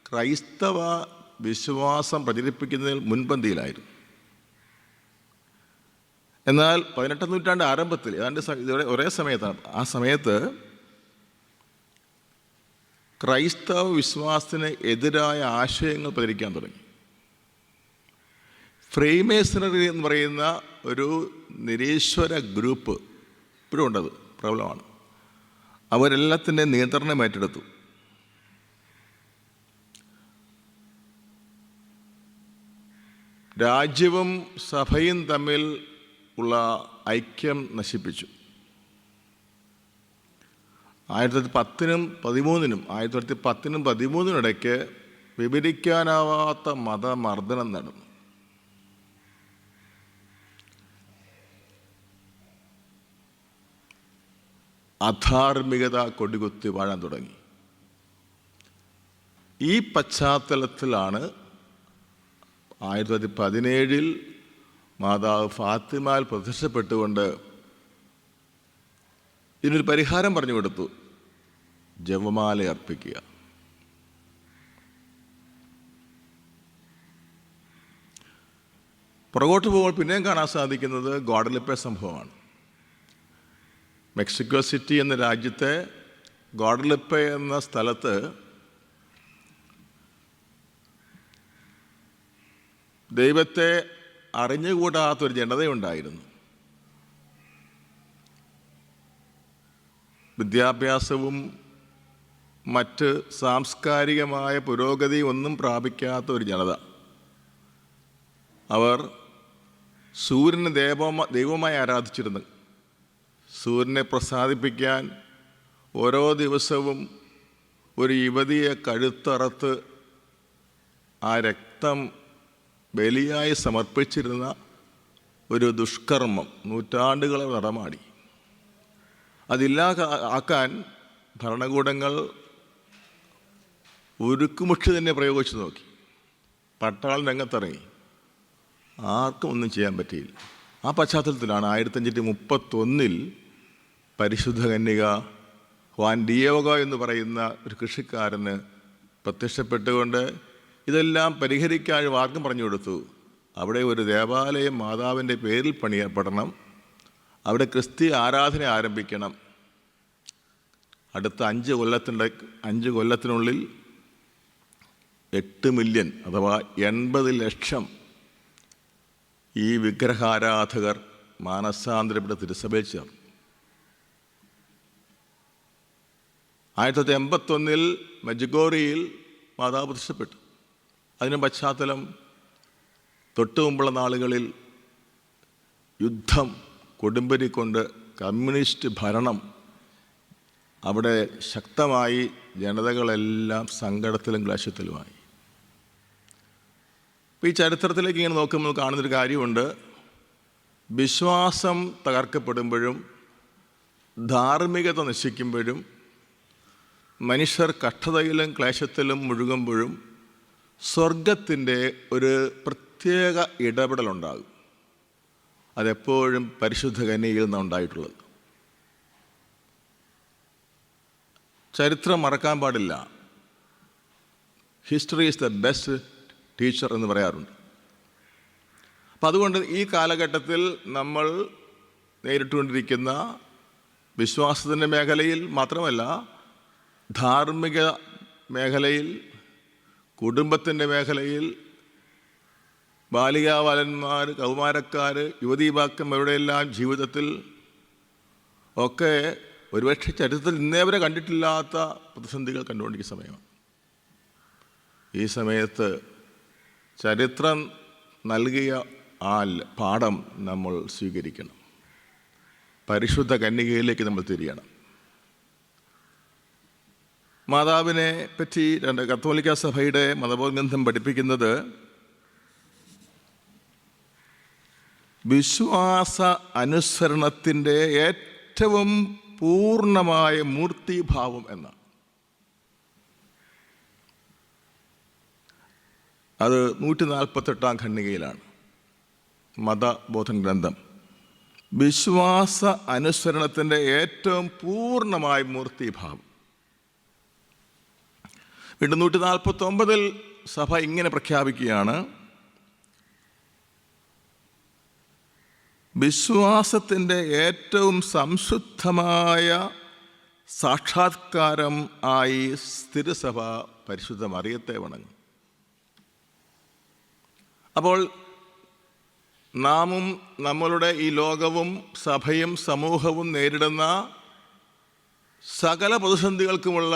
ക്രൈസ്തവ വിശ്വാസം പ്രചരിപ്പിക്കുന്നതിൽ മുൻപന്തിയിലായിരുന്നു. എന്നാൽ 18ാം നൂറ്റാണ്ട് ആരംഭത്തിൽ ഏതാണ്ട് ഒരേ സമയത്താണ്, ആ സമയത്ത് ക്രൈസ്തവ വിശ്വാസത്തിന് എതിരായ ആശയങ്ങൾ പ്രചരിക്കാൻ തുടങ്ങി. ഫ്രീമേസണറി എന്ന് പറയുന്ന ഒരു നിരീശ്വര ഗ്രൂപ്പ് ഇപ്പോഴും ഉണ്ടത്, പ്രബലമാണ്. അവരെല്ലാത്തിൻ്റെ നിയന്ത്രണം ഏറ്റെടുത്തു. രാജ്യവും സഭയും തമ്മിൽ ഉള്ള ഐക്യം നശിപ്പിച്ചു. 1910-13 ഇടയ്ക്ക് വിവരിക്കാനാവാത്ത മതമർദ്ദനം നടന്നു. അധാർമികത കൊടികുത്തി വാഴാൻ തുടങ്ങി. ഈ പശ്ചാത്തലത്തിലാണ് 1917 മാതാവ് ഫാത്തിമയിൽ പ്രത്യക്ഷപ്പെട്ടുകൊണ്ട് ഇതിനൊരു പരിഹാരം പറഞ്ഞു കൊടുത്തു: ജപമാല അർപ്പിക്കുക. പുറകോട്ട് പോകുമ്പോൾ പിന്നെയും കാണാൻ സാധിക്കുന്നത് ഗോഡലിപ്പെ സംഭവമാണ്. മെക്സിക്കോ സിറ്റി എന്ന രാജ്യത്തെ ഗോഡലിപ്പെ എന്ന സ്ഥലത്ത് ദൈവത്തെ അറിഞ്ഞുകൂടാത്തൊരു ജനതയുണ്ടായിരുന്നു. വിദ്യാഭ്യാസവും മറ്റ് സാംസ്കാരികമായ പുരോഗതി ഒന്നും പ്രാപിക്കാത്ത ഒരു ജനത. അവർ സൂര്യനെ ദൈവമായി ആരാധിച്ചിരുന്നു. സൂര്യനെ പ്രസാദിപ്പിക്കാൻ ഓരോ ദിവസവും ഒരു യുവതിയെ കഴുത്തറത്ത് ആ രക്തം ബലിയായി സമർപ്പിച്ചിരുന്ന ഒരു ദുഷ്കർമ്മം നൂറ്റാണ്ടുകളെ നടമാടി. ആക്കാൻ ഭരണകൂടങ്ങൾ ഉരുക്കുമുക്ഷി തന്നെ പ്രയോഗിച്ചു നോക്കി. പട്ടാളം രംഗത്തിറങ്ങി. ആർക്കും ഒന്നും ചെയ്യാൻ പറ്റിയില്ല. ആ പശ്ചാത്തലത്തിലാണ് 1531 പരിശുദ്ധ കന്യക ഹുവാൻ ഡിയോഗോ എന്ന് പറയുന്ന ഒരു കൃഷിക്കാരന് പ്രത്യക്ഷപ്പെട്ടുകൊണ്ട് ഇതെല്ലാം പരിഹരിക്കാൻ മാർഗം പറഞ്ഞു കൊടുത്തു. അവിടെ ഒരു ദേവാലയം മാതാവിൻ്റെ പേരിൽ പണിയപ്പെടണം, അവിടെ ക്രിസ്തീയ ആരാധന ആരംഭിക്കണം. അടുത്ത 5 കൊല്ലത്തിനുള്ളിൽ 8 മില്യൺ അഥവാ 80 ലക്ഷം ഈ വിഗ്രഹാരാധകർ മാനസാന്തരപ്പെട്ട തിരുസഭയിൽ ചേർന്നു. 1981 മെജഗോറിയിൽ മാതാവ് പ്രത്യക്ഷപ്പെട്ടു. അതിന് പശ്ചാത്തലം തൊട്ടു മുമ്പുള്ള നാളുകളിൽ യുദ്ധം കൊടുമ്പിരിക്കൊണ്ട് കമ്മ്യൂണിസ്റ്റ് ഭരണം അവിടെ ശക്തമായി, ജനതകളെല്ലാം സങ്കടത്തിലും ക്ലേശത്തിലുമായി. ഈ ചരിത്രത്തിലേക്ക് ഇങ്ങനെ നോക്കുമ്പോൾ കാണുന്നൊരു കാര്യമുണ്ട്. വിശ്വാസം തകർക്കപ്പെടുമ്പോഴും ധാർമ്മികത നശിക്കുമ്പോഴും മനുഷ്യർ കഷ്ടതയിലും ക്ലേശത്തിലും മുഴുകുമ്പോഴും സ്വർഗത്തിൻ്റെ ഒരു പ്രത്യേക ഇടപെടലുണ്ടാകും. അതെപ്പോഴും പരിശുദ്ധ കന്യകയിൽ നിന്നാണ് ഉണ്ടായിട്ടുള്ളത്. ചരിത്രം മറക്കാൻ പാടില്ല. History is the best teacher എന്ന് പറയാറുണ്ട്. അപ്പം അതുകൊണ്ട് ഈ കാലഘട്ടത്തിൽ നമ്മൾ നേരിട്ടുകൊണ്ടിരിക്കുന്ന വിശ്വാസത്തിൻ്റെ മേഖലയിൽ മാത്രമല്ല, ധാർമ്മിക മേഖലയിൽ, കുടുംബത്തിൻ്റെ മേഖലയിൽ, ബാലികാബാലന്മാർ, കൗമാരക്കാർ, യുവതീവാക്കന്മാരുടെയെല്ലാം ജീവിതത്തിൽ ഒക്കെ ഒരുപക്ഷെ ചരിത്രത്തിൽ ഇന്നേവരെ കണ്ടിട്ടില്ലാത്ത പ്രതിസന്ധികൾ കണ്ടുകൊണ്ടിരിക്കുന്ന സമയമാണ്. ഈ സമയത്ത് ചരിത്രം നൽകിയ ആ പാഠം നമ്മൾ സ്വീകരിക്കണം. പരിശുദ്ധ കന്യകയിലേക്ക് നമ്മൾ തിരിയണം. മാതാവിനെ പറ്റി കത്തോലിക്ക സഭയുടെ മതബോധഗ്രന്ഥം പഠിപ്പിക്കുന്നത് വിശ്വാസ അനുസരണത്തിൻ്റെ ഏറ്റവും പൂർണ്ണമായ മൂർത്തിഭാവം എന്നാണ്. അത് 148 ഖണ്ഡികയിലാണ് മതബോധൻ ഗ്രന്ഥം. വിശ്വാസ അനുസരണത്തിൻ്റെ ഏറ്റവും പൂർണ്ണമായ മൂർത്തിഭാവം. വീണ്ടും 149 സഭ ഇങ്ങനെ പ്രഖ്യാപിക്കുകയാണ്: വിശ്വാസത്തിൻ്റെ ഏറ്റവും സംശുദ്ധമായ സാക്ഷാത്കാരം ആയി സ്ഥിരസഭ പരിശുദ്ധ മറിയത്തെ വണങ്ങും. അപ്പോൾ നാമും നമ്മളുടെ ഈ ലോകവും സഭയും സമൂഹവും നേരിടുന്ന സകല പ്രതിസന്ധികൾക്കുമുള്ള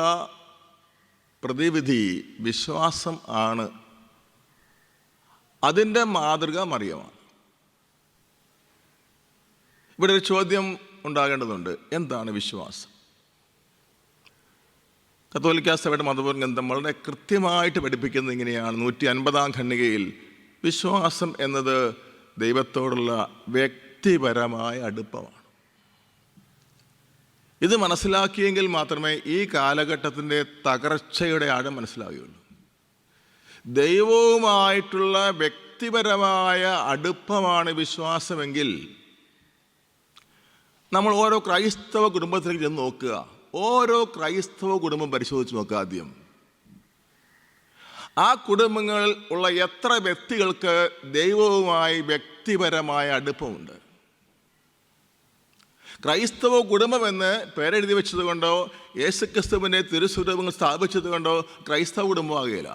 പ്രതിവിധി വിശ്വാസം ആണ്. അതിൻ്റെ മാതൃക മറിയമാണ്. ഇവിടെ ഒരു ചോദ്യം ഉണ്ടാകേണ്ടതുണ്ട്: എന്താണ് വിശ്വാസം? കത്തോലിക്ക സഭയുടെ മതബോധന ഗ്രന്ഥം വളരെ കൃത്യമായിട്ട് പഠിപ്പിക്കുന്നത് ഇങ്ങനെയാണ്. 150 ഖണ്ഡികയിൽ വിശ്വാസം എന്നത് ദൈവത്തോടുള്ള വ്യക്തിപരമായ അടുപ്പമാണ്. ഇത് മനസ്സിലാക്കിയെങ്കിൽ മാത്രമേ ഈ കാലഘട്ടത്തിൻ്റെ തകർച്ചയുടെ ആഴം മനസ്സിലാവുകയുള്ളൂ. ദൈവവുമായിട്ടുള്ള വ്യക്തിപരമായ അടുപ്പമാണ് വിശ്വാസമെങ്കിൽ നമ്മൾ ഓരോ ക്രൈസ്തവ കുടുംബത്തിലേക്ക് ചെന്ന് നോക്കുക. ഓരോ ക്രൈസ്തവ കുടുംബം പരിശോധിച്ച് നോക്കുക ആദ്യം. ആ കുടുംബങ്ങളിൽ ഉള്ള എത്ര വ്യക്തികൾക്ക് ദൈവവുമായി വ്യക്തിപരമായ അടുപ്പമുണ്ട്? ക്രൈസ്തവ കുടുംബമെന്ന് പേരെഴുതി വെച്ചത് കൊണ്ടോ യേശുക്രിസ്തുവിൻ്റെ തിരുസ്വരൂപങ്ങൾ സ്ഥാപിച്ചത് കൊണ്ടോ ക്രൈസ്തവ കുടുംബമാകുകയില്ല.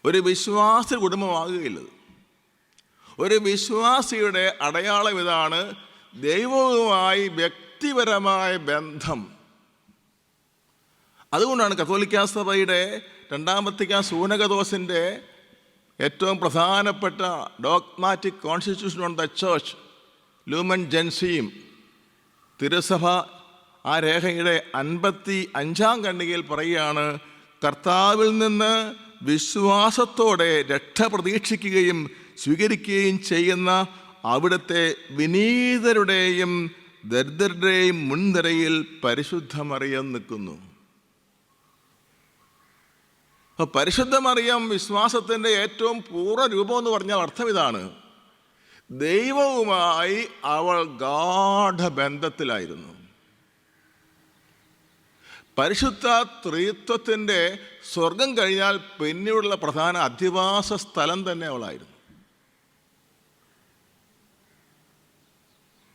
ഒരു വിശ്വാസി കുടുംബമാകുകയില്ല. ഒരു വിശ്വാസിയുടെ അടയാളം ഇതാണ്: ദൈവവുമായി വ്യക്തിപരമായ ബന്ധം. അതുകൊണ്ടാണ് കത്തോലിക്ക സഭയുടെ 2ാം വത്തിക്കാൻ സൂനകദോസിൻ്റെ ഏറ്റവും പ്രധാനപ്പെട്ട dogmatic constitution on the church, ലൂമൻ ജെൻസിയും, തിരുസഭ ആ രേഖയുടെ 55 ഖണ്ഡികയിൽ പറയുകയാണ്: കർത്താവിൽ നിന്ന് വിശ്വാസത്തോടെ രക്ഷ പ്രതീക്ഷിക്കുകയും സ്വീകരിക്കുകയും ചെയ്യുന്ന അവിടുത്തെ വിനീതരുടെയും ദരിദ്രരുടെയും മുൻനിരയിൽ പരിശുദ്ധ മറിയം നിൽക്കുന്നു. പരിശുദ്ധ മറിയം വിശ്വാസത്തിൻ്റെ ഏറ്റവും പൂർണ്ണ രൂപം എന്ന് പറഞ്ഞാൽ അർത്ഥം ഇതാണ്: ദൈവവുമായി അവൾ ഗാഢബന്ധത്തിലായിരുന്നു. പരിശുദ്ധ ത്രിത്വത്തിൻ്റെ സ്വർഗം കഴിഞ്ഞാൽ പിന്നീടുള്ള പ്രധാന അധിവാസ സ്ഥലം തന്നെ അവളായിരുന്നു.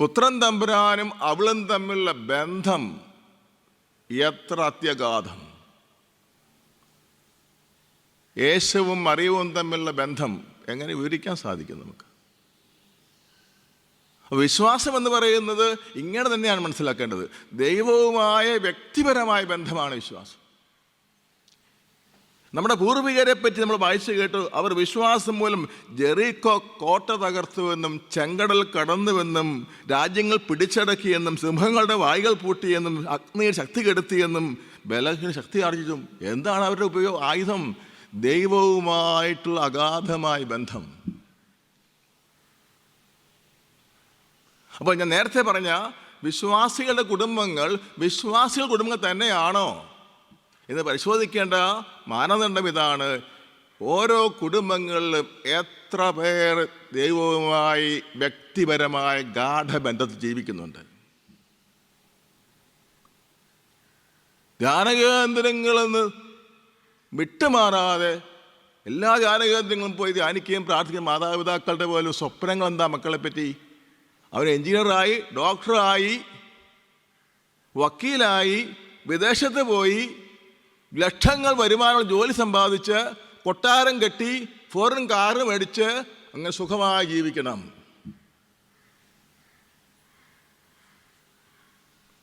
പുത്രൻ തമ്പുരാനും അവളും തമ്മിലുള്ള ബന്ധം എത്ര അത്യഗാധം! യേശുവും മറിയവും തമ്മിലുള്ള ബന്ധം എങ്ങനെ വിവരിക്കാൻ സാധിക്കും നമുക്ക്? വിശ്വാസം എന്ന് പറയുന്നത് ഇങ്ങനെ തന്നെയാണ് മനസ്സിലാക്കേണ്ടത്. ദൈവവുമായ വ്യക്തിപരമായ ബന്ധമാണ് വിശ്വാസം. നമ്മുടെ പൂർവികരെ പറ്റി നമ്മൾ വായിച്ചു കേട്ടു. അവർ വിശ്വാസം മൂലം ജെറീക്കോ കോട്ട തകർത്തുവെന്നും ചെങ്കടൽ കടന്നുവെന്നും രാജ്യങ്ങൾ പിടിച്ചടക്കിയെന്നും സിംഹങ്ങളുടെ വായ്കൾ പൂട്ടിയെന്നും അഗ്നിയിൽ ശക്തി കെടുത്തിയെന്നും ബലഹീന ശക്തി ആർജിച്ചും. എന്താണ് അവരുടെ ആയുധം? ദൈവവുമായിട്ടുള്ള അഗാധമായ ബന്ധം. അപ്പോൾ ഞാൻ നേരത്തെ പറഞ്ഞ വിശ്വാസികളുടെ കുടുംബങ്ങൾ വിശ്വാസികളുടെ കുടുംബങ്ങൾ തന്നെയാണോ എന്ന് പരിശോധിക്കേണ്ട മാനദണ്ഡം ഇതാണ്: ഓരോ കുടുംബങ്ങളിലും എത്ര പേർ ദൈവവുമായി വ്യക്തിപരമായ ഗാഠബന്ധത്തിൽ ജീവിക്കുന്നുണ്ട്? ധ്യാനകേന്ദ്രങ്ങളിൽ നിന്ന് വിട്ടുമാറാതെ എല്ലാ ധ്യാനകേന്ദ്രങ്ങളും പോയി ധ്യാനിക്കുകയും പ്രാർത്ഥിക്കുകയും മാതാപിതാക്കളുടെ പോലും സ്വപ്നങ്ങൾ എന്താ മക്കളെ പറ്റി? അവർ എഞ്ചിനീയറായി, ഡോക്ടറായി, വക്കീലായി, വിദേശത്ത് പോയി ലക്ഷങ്ങൾ വരുമാനമുള്ള ജോലി സമ്പാദിച്ച് കൊട്ടാരം കെട്ടി ഫോറിൻ കാറ് മേടിച്ച് അങ്ങനെ സുഖമായി ജീവിക്കണം.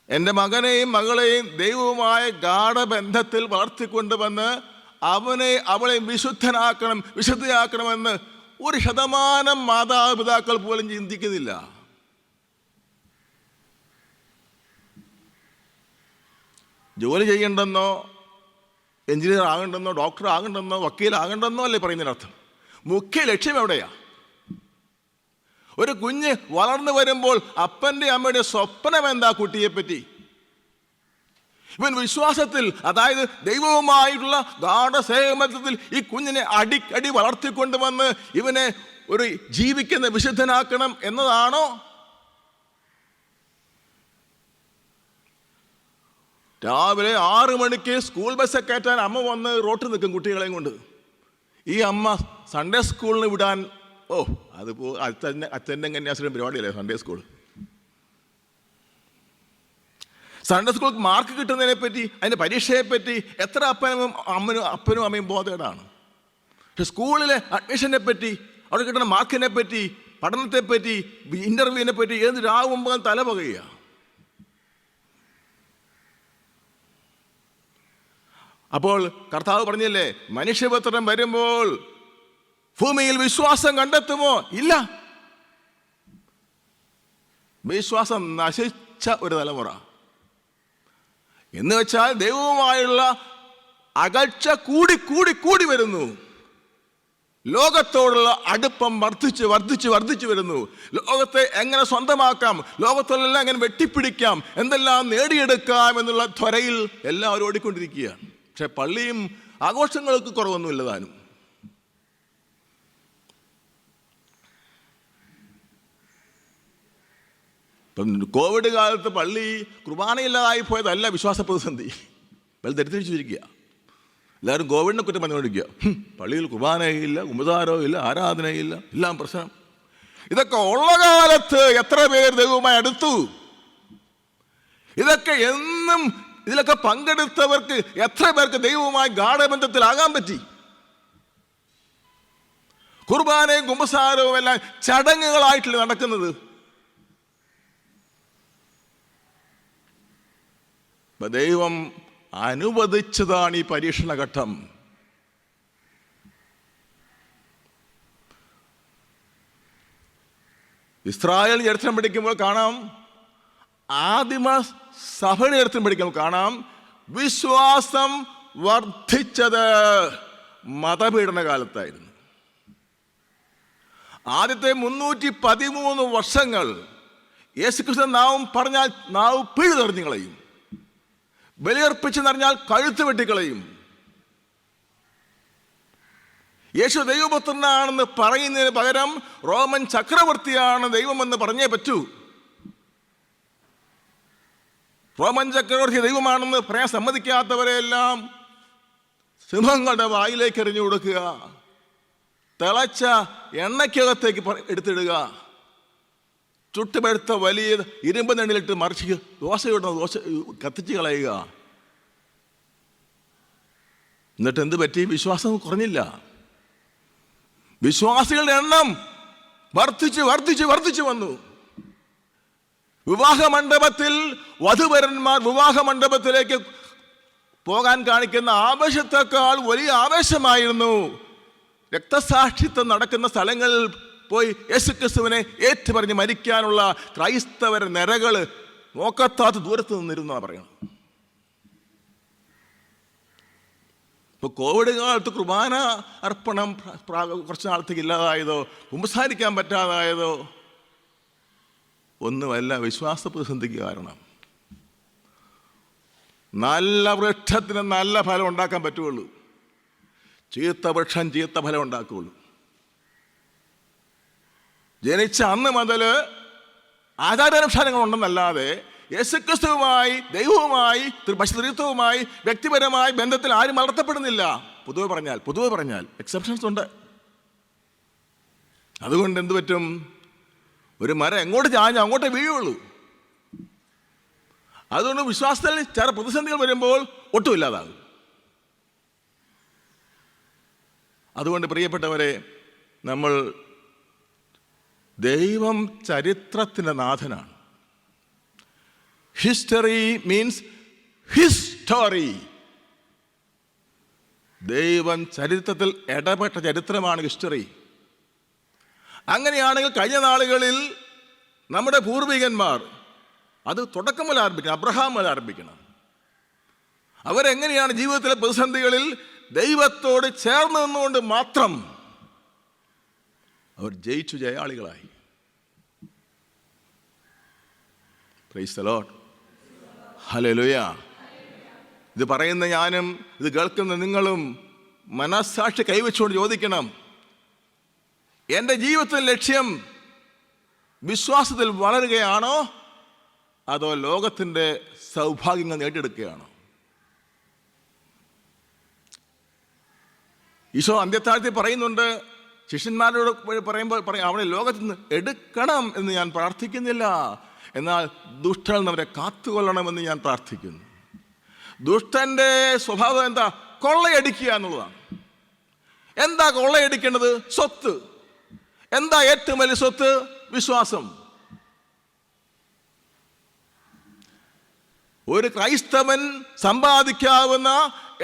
എൻ്റെ മകനെയും മകളെയും ദൈവവുമായ ഗാഠബന്ധത്തിൽ വളർത്തിക്കൊണ്ടുവന്ന് അവളെ വിശുദ്ധനാക്കണം, വിശുദ്ധയാക്കണമെന്ന് 1% മാതാപിതാക്കൾ പോലും ചിന്തിക്കുന്നില്ല. ജോലി ചെയ്യണ്ടെന്നോ, എഞ്ചിനീയർ ആകണ്ടെന്നോ, ഡോക്ടർ ആകണ്ടെന്നോ, വക്കീലാകണ്ടെന്നോ അല്ലേ പറയുന്നതിനർത്ഥം. മുഖ്യ ലക്ഷ്യം എവിടെയാ? ഒരു കുഞ്ഞ് വളർന്നു വരുമ്പോൾ അപ്പൻ്റെ അമ്മയുടെ സ്വപ്നം എന്താ കുട്ടിയെപ്പറ്റി? ഇവൻ വിശ്വാസത്തിൽ, അതായത് ദൈവവുമായിട്ടുള്ള ഗാഠസ്നേഹബന്ധത്തിൽ ഈ കുഞ്ഞിനെ അടി വളർത്തിക്കൊണ്ടുവന്ന് ഇവനെ ഒരു ജീവിക്കുന്ന വിശുദ്ധനാക്കണം എന്നതാണോ? രാവിലെ 6 മണിക്ക് സ്കൂൾ ബസ് കയറ്റാൻ അമ്മ വന്ന് റോട്ടിൽ നിൽക്കും കുട്ടികളെയും കൊണ്ട്. ഈ അമ്മ സൺഡേ സ്കൂളിന് വിടാൻ, അതിപ്പോ അച്ഛൻ്റെ കന്യാസ്ത്രീ പരിപാടിയല്ലേ Sunday school. Sunday school mark കിട്ടുന്നതിനെ പറ്റി, അതിൻ്റെ പരീക്ഷയെപ്പറ്റി എത്ര അപ്പനും അമ്മയും ബോധേടാണ്. പക്ഷെ സ്കൂളിലെ അഡ്മിഷനെ പറ്റി, അവിടെ കിട്ടുന്ന മാർക്കിനെ പറ്റി, പഠനത്തെപ്പറ്റി, ഇൻ്റർവ്യൂവിനെ പറ്റി ഏത് രാവുമ്പോൾ തല പകയുക. അപ്പോൾ കർത്താവ് പറഞ്ഞില്ലേ, മനുഷ്യപുത്രൻ വരുമ്പോൾ ഭൂമിയിൽ വിശ്വാസം കണ്ടെത്തുമോ? ഇല്ല. വിശ്വാസം നശിച്ച ഒരു തലമുറ എന്ന് വെച്ചാൽ ദൈവവുമായുള്ള അകൽച്ച കൂടി വരുന്നു. ലോകത്തോടുള്ള അടുപ്പം വർദ്ധിച്ചു വരുന്നു. ലോകത്തെ എങ്ങനെ സ്വന്തമാക്കാം, ലോകത്തിലെല്ലാം എങ്ങനെ വെട്ടിപ്പിടിക്കാം, എന്തെല്ലാം നേടിയെടുക്കാം എന്നുള്ള ത്വരയിൽ എല്ലാവരും ഓടിക്കൊണ്ടിരിക്കുകയാണ്. പക്ഷെ പള്ളിയും ആഘോഷങ്ങൾക്ക് കുറവൊന്നുമില്ല താനും. ഇപ്പം കോവിഡ് കാലത്ത് പള്ളി കുർബാനയില്ലാതായി പോയതല്ല വിശ്വാസ പ്രതിസന്ധി. തെറ്റിദ്ധരിച്ചിരിക്കുക. എല്ലാവരും കോവിഡിനെ കുറ്റം പറഞ്ഞുകൊണ്ടിരിക്കുക. പള്ളിയിൽ കുർബാനയില്ല, കുമ്പസാരവും ആരാധനയില്ല, എല്ലാം പ്രശ്നം. ഇതൊക്കെ ഉള്ള കാലത്ത് എത്ര പേർ ദൈവവുമായി അടുത്തു? ഇതൊക്കെ എന്നും ഇതിലൊക്കെ പങ്കെടുത്തവർക്ക് എത്ര പേർക്ക് ദൈവവുമായി ഗാഠബന്ധത്തിലാകാൻ പറ്റി? കുർബാനയും കുമ്പസാരവും എല്ലാം ചടങ്ങുകളായിട്ടില്ല നടക്കുന്നത്. ദൈവം അനുവദിച്ചതാണ് ഈ പരീക്ഷണഘട്ടം. ഇസ്രായേൽ ചരിത്രം പഠിക്കുമ്പോൾ കാണാം, ആദിമ സഭയുടെ ചരിത്രം പഠിക്കുമ്പോൾ കാണാം, വിശ്വാസം വർദ്ധിച്ചത് മതപീഡന കാലത്തായിരുന്നു. ആദ്യത്തെ 313 വർഷങ്ങൾ യേശുക്രിസ്തു നാവും പറഞ്ഞാൽ നാവ് പിഴുതെറിഞ്ഞു കളയും, ബലിയർപ്പിച്ചെന്ന് പറഞ്ഞാൽ കഴുത്ത് വെട്ടിക്കളയും. യേശു ദൈവപുത്രനാണെന്ന് പറയുന്നതിന് പകരം റോമൻ ചക്രവർത്തിയാണ് ദൈവമെന്ന് പറഞ്ഞേ പറ്റൂ. റോമൻ ചക്രവർത്തി ദൈവമാണെന്ന് പറയാൻ സമ്മതിക്കാത്തവരെല്ലാം സിംഹങ്ങളുടെ വായിലേക്ക് എറിഞ്ഞു കൊടുക്കുക, തിളച്ച എണ്ണയ്ക്കകത്തേക്ക് എടുത്തിടുക, ചുട്ടുപഴുത്ത വലിയ ഇരുമ്പ് നെണ്ണിലിട്ട് മറിച്ച് ദോശ കത്തിച്ച് കളയുക. എന്നിട്ട് എന്ത് പറ്റി? വിശ്വാസം കുറഞ്ഞില്ല. വിശ്വാസികളുടെ എണ്ണം വർദ്ധിച്ചു വന്നു. വിവാഹ മണ്ഡപത്തിൽ വധുവരന്മാർ വിവാഹ മണ്ഡപത്തിലേക്ക് പോകാൻ കാണിക്കുന്ന ആവേശത്തെക്കാൾ വലിയ ആവേശമായിരുന്നു രക്തസാക്ഷിത്വം നടക്കുന്ന സ്ഥലങ്ങളിൽ പോയി യേശുക്രിസ്തുവിനെ ഏറ്റുപറഞ്ഞ് മരിക്കാനുള്ള ക്രൈസ്തവരുടെ നിരകൾ നോക്കത്താത്ത ദൂരത്ത് നിന്നിരുന്നാ പറയണം. ഇപ്പൊ കോവിഡ് കാലത്ത് കുർബാന അർപ്പണം കുറച്ച് നാളത്തേക്ക് ഇല്ലാതായതോ കുമ്പസാരിക്കാൻ പറ്റാതായതോ ഒന്നുമല്ല വിശ്വാസ പ്രതിസന്ധിക്ക് കാരണം. നല്ല വൃക്ഷത്തിന് നല്ല ഫലം ഉണ്ടാക്കാൻ പറ്റുള്ളൂ. ചീത്ത വൃക്ഷം ചീത്ത ഫലം ഉണ്ടാക്കുകയുള്ളൂ. ജനിച്ച അന്ന് മുതൽ ആചാരാനുഷ്ഠാനങ്ങൾ ഉണ്ടെന്നല്ലാതെ യേശുക്രിസ്തുവുമായി, ദൈവവുമായി, ത്രിത്വവുമായി വ്യക്തിപരമായ ബന്ധത്തിൽ ആരും വളർത്തപ്പെടുന്നില്ല. പൊതുവെ പറഞ്ഞാൽ എക്സെപ്ഷൻസ് ഉണ്ട്. അതുകൊണ്ട് എന്ത് പറ്റും? ഒരു മരം എങ്ങോട്ട് ചാഞ്ഞാൽ അങ്ങോട്ടേ വീഴുള്ളൂ. അതുകൊണ്ട് വിശ്വാസത്തിൽ ചില പ്രതിസന്ധികൾ വരുമ്പോൾ ഒട്ടും ഇല്ലാതാകും. അതുകൊണ്ട് പ്രിയപ്പെട്ടവരെ, നമ്മൾ ദൈവം ചരിത്രത്തിൻ്റെ നാഥനാണ്. History means history. ദൈവം ചരിത്രത്തിൽ ഇടപെട്ട ചരിത്രമാണ് ഹിസ്റ്ററി. അങ്ങനെയാണെങ്കിൽ കഴിഞ്ഞ നാളുകളിൽ നമ്മുടെ പൂർവികന്മാർ, അത് തുടക്കം മുതൽ ആരംഭിക്കണം, അബ്രഹാം മുതൽ ആരംഭിക്കണം. അവരെങ്ങനെയാണ് ജീവിതത്തിലെ പ്രതിസന്ധികളിൽ ദൈവത്തോട് ചേർന്ന് നിന്നുകൊണ്ട് മാത്രം അവർ ജയിച്ചു ജയാളികളായി. Praise the Lord. ഹല്ലേലൂയ. ഇത് പറയുന്ന ഞാനും ഇത് കേൾക്കുന്ന നിങ്ങളും മനസ്സാക്ഷി കൈവച്ചുകൊണ്ട് ചോദിക്കണം, എൻ്റെ ജീവിതത്തിൻ്റെ ലക്ഷ്യം വിശ്വാസത്തിൽ വളരുകയാണോ അതോ ലോകത്തിൻ്റെ സൗഭാഗ്യങ്ങൾ നേടിയെടുക്കുകയാണോ? ഈശോ അന്ത്യത്താഴത്തിൽ പറയുന്നുണ്ട്, ശിഷ്യന്മാരോട് പറയുമ്പോൾ അവനെ ലോകത്തിൽ നിന്ന് എടുക്കണം എന്ന് ഞാൻ പ്രാർത്ഥിക്കുന്നില്ല, എന്നാൽ ദുഷ്ടനിൽ നിന്ന് അവരെ കാത്തുകൊള്ളണമെന്ന് ഞാൻ പ്രാർത്ഥിക്കുന്നു. ദുഷ്ടൻ്റെ സ്വഭാവം എന്താ? കൊള്ളയടിക്കുക എന്നുള്ളതാണ്. എന്താ കൊള്ളയടിക്കേണ്ടത്? സ്വത്ത്. എന്താ ഏറ്റവും വലിയ സ്വത്ത്? വിശ്വാസം. ഒരു ക്രൈസ്തവൻ സമ്പാദിക്കാവുന്ന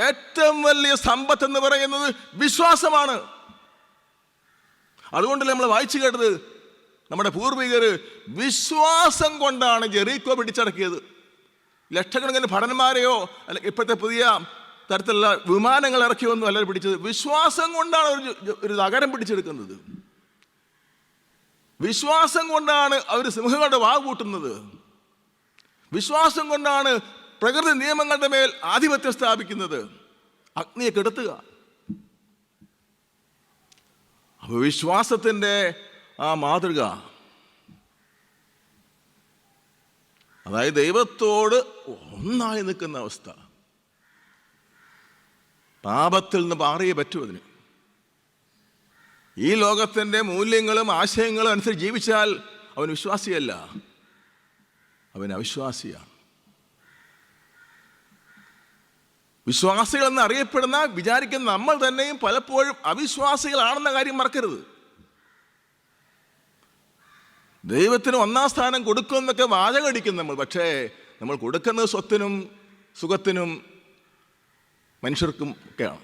ഏറ്റവും വലിയ സമ്പത്ത് എന്ന് പറയുന്നത് വിശ്വാസമാണ്. അതുകൊണ്ടല്ലേ നമ്മൾ വായിച്ചു കേട്ടത്, നമ്മുടെ പൂർവികർ വിശ്വാസം കൊണ്ടാണ് ജെറീക്കോ പിടിച്ചടക്കിയത്. ലക്ഷക്കണക്കിന് ഭടന്മാരെയോ അല്ലെങ്കിൽ ഇപ്പോഴത്തെ പുതിയ തരത്തിലുള്ള വിമാനങ്ങൾ ഇറക്കിയൊന്നും അല്ല പിടിച്ചത്. വിശ്വാസം കൊണ്ടാണ് ഒരു നഗരം പിടിച്ചെടുക്കുന്നത്. വിശ്വാസം കൊണ്ടാണ് അവർ സിംഹങ്ങളുടെ വാവ് കൂട്ടുന്നത്. വിശ്വാസം കൊണ്ടാണ് പ്രകൃതി നിയമങ്ങളുടെ മേൽ ആധിപത്യം സ്ഥാപിക്കുന്നത്, അഗ്നിയെ കെടുത്തുക. അപ്പൊ വിശ്വാസത്തിൻ്റെ ആ മാതൃക, അതായത് ദൈവത്തോട് ഒന്നായി നിൽക്കുന്ന അവസ്ഥ, പാപത്തിൽ നിന്ന് മാറിയേ പറ്റൂ. അതിന് ഈ ലോകത്തിൻ്റെ മൂല്യങ്ങളും ആശയങ്ങളും അനുസരിച്ച് ജീവിച്ചാൽ അവൻ വിശ്വാസിയല്ല, അവൻ അവിശ്വാസിയാണ്. വിശ്വാസികളെന്ന് അറിയപ്പെടുന്ന വിചാരിക്കുന്ന നമ്മൾ തന്നെയും പലപ്പോഴും അവിശ്വാസികളാണെന്ന കാര്യം മറക്കരുത്. ദൈവത്തിന് ഒന്നാം സ്ഥാനം കൊടുക്കുമെന്നൊക്കെ വാചകടിക്കും നമ്മൾ. പക്ഷേ നമ്മൾ കൊടുക്കുന്നത് സ്വത്തിനും സുഖത്തിനും മനുഷ്യർക്കും ഒക്കെയാണ്.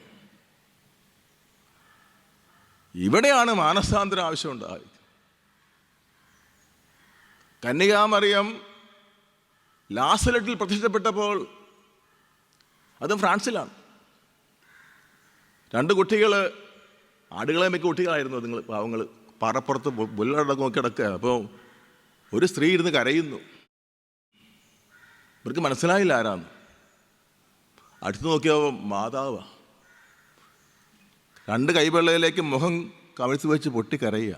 ഇവിടെയാണ് മാനസാന്തരം ആവശ്യമുണ്ടായി. കന്യകാമറിയം ലാസററ്റിൽ പ്രത്യക്ഷപ്പെട്ടപ്പോൾ, അതും ഫ്രാൻസിലാണ്, 2 കുട്ടികൾ, ആടുകളെ മിക്ക കുട്ടികളായിരുന്നു. നിങ്ങൾ പാവങ്ങൾ പാറപ്പുറത്ത് പുല്ലടക്കം നോക്കി കിടക്കുക. അപ്പോൾ ഒരു സ്ത്രീ ഇരുന്ന് കരയുന്നു. ഇവർക്ക് മനസ്സിലായില്ല ആരാന്ന്. അടുത്ത് നോക്കിയപ്പോൾ മാതാവാ. 2 കൈവെള്ളയിലേക്ക് മുഖം കമിഴ്ത്തി വെച്ച് പൊട്ടിക്കരയുക.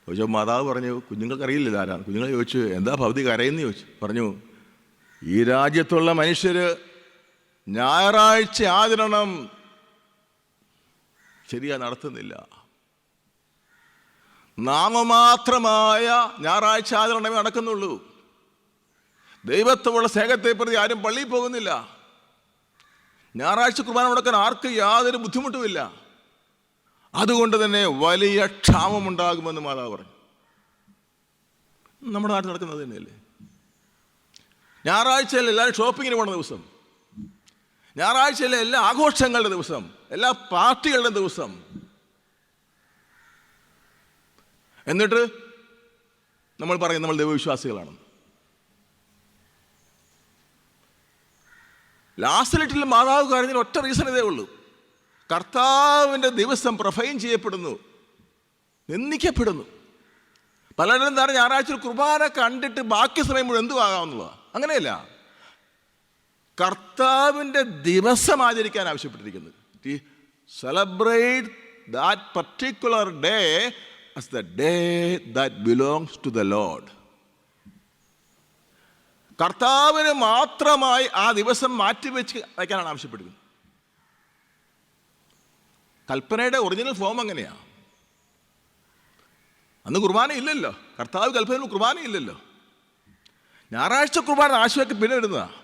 ചോദിച്ചപ്പോൾ മാതാവ് പറഞ്ഞു, കുഞ്ഞുങ്ങൾക്ക് അറിയില്ല ആരാണ്. കുഞ്ഞുങ്ങൾ ചോദിച്ചു, എന്താ ഭവതി കരയെന്ന് ചോദിച്ചു. പറഞ്ഞു, ഈ രാജ്യത്തുള്ള മനുഷ്യർ ഞായറാഴ്ച ആചരണം ശരിയാ നടത്തുന്നില്ല. നാമമാത്രമായ ഞായറാഴ്ച ആചരണമേ നടക്കുന്നുള്ളൂ. ദൈവത്തോടുള്ള സ്നേഹത്തെ പ്രതി ആരും പള്ളിയിൽ പോകുന്നില്ല. ഞായറാഴ്ച കുർബാന മുടക്കാൻ ആർക്കും യാതൊരു ബുദ്ധിമുട്ടുമില്ല. അതുകൊണ്ട് തന്നെ വലിയ ക്ഷാമമുണ്ടാകുമെന്ന് മാതാവ് പറഞ്ഞു. നമ്മുടെ നാട്ടിൽ നടക്കുന്നത് തന്നെയല്ലേ. ഞായറാഴ്ചയിൽ എല്ലാവരും ഷോപ്പിങ്ങിന് പോകുന്ന ദിവസം, ഞായറാഴ്ചയിലെ എല്ലാ ആഘോഷങ്ങളുടെ ദിവസം, എല്ലാ പാർട്ടികളുടെ ദിവസം. എന്നിട്ട് നമ്മൾ പറയും നമ്മൾ ദൈവവിശ്വാസികളാണെന്ന്. ലാസററ്റിൽ മാതാവ് കാര്യത്തിൽ ഒറ്റ റീസൺ ഇതേ ഉള്ളൂ. കർത്താവിൻ്റെ ദിവസം പ്രൊഫൈൻ ചെയ്യപ്പെടുന്നു, നിന്ദിക്കപ്പെടുന്നു. പലരും എന്താണ് ഞായറാഴ്ച കുർബാന കണ്ടിട്ട് ബാക്കി സമയം മുഴുവൻ എന്തു ആകാവുന്നതാണ്. അങ്ങനെയല്ല, കർത്താവിൻ്റെ ദിവസം ആചരിക്കാൻ ആവശ്യപ്പെട്ടിരിക്കുന്നത്. celebrate that particular day as the day that belongs to the Lord. കർത്താവിന് മാത്രമായി ആ ദിവസം മാറ്റിവെച്ച് വയ്ക്കാനാണ് ആവശ്യപ്പെടുന്നത്. കൽപ്പനയുടെ ഒറിജിനൽ ഫോം അങ്ങനെയാണ്. അന്ന് കുർബാന ഇല്ലല്ലോ, കർത്താവ് കൽപ്പനയിൽ കുർബാന ഇല്ലല്ലോ. ഞായറാഴ്ച കുർബാന ആശയമൊക്കെ പിന്നെ ഇടുന്നതാണ്.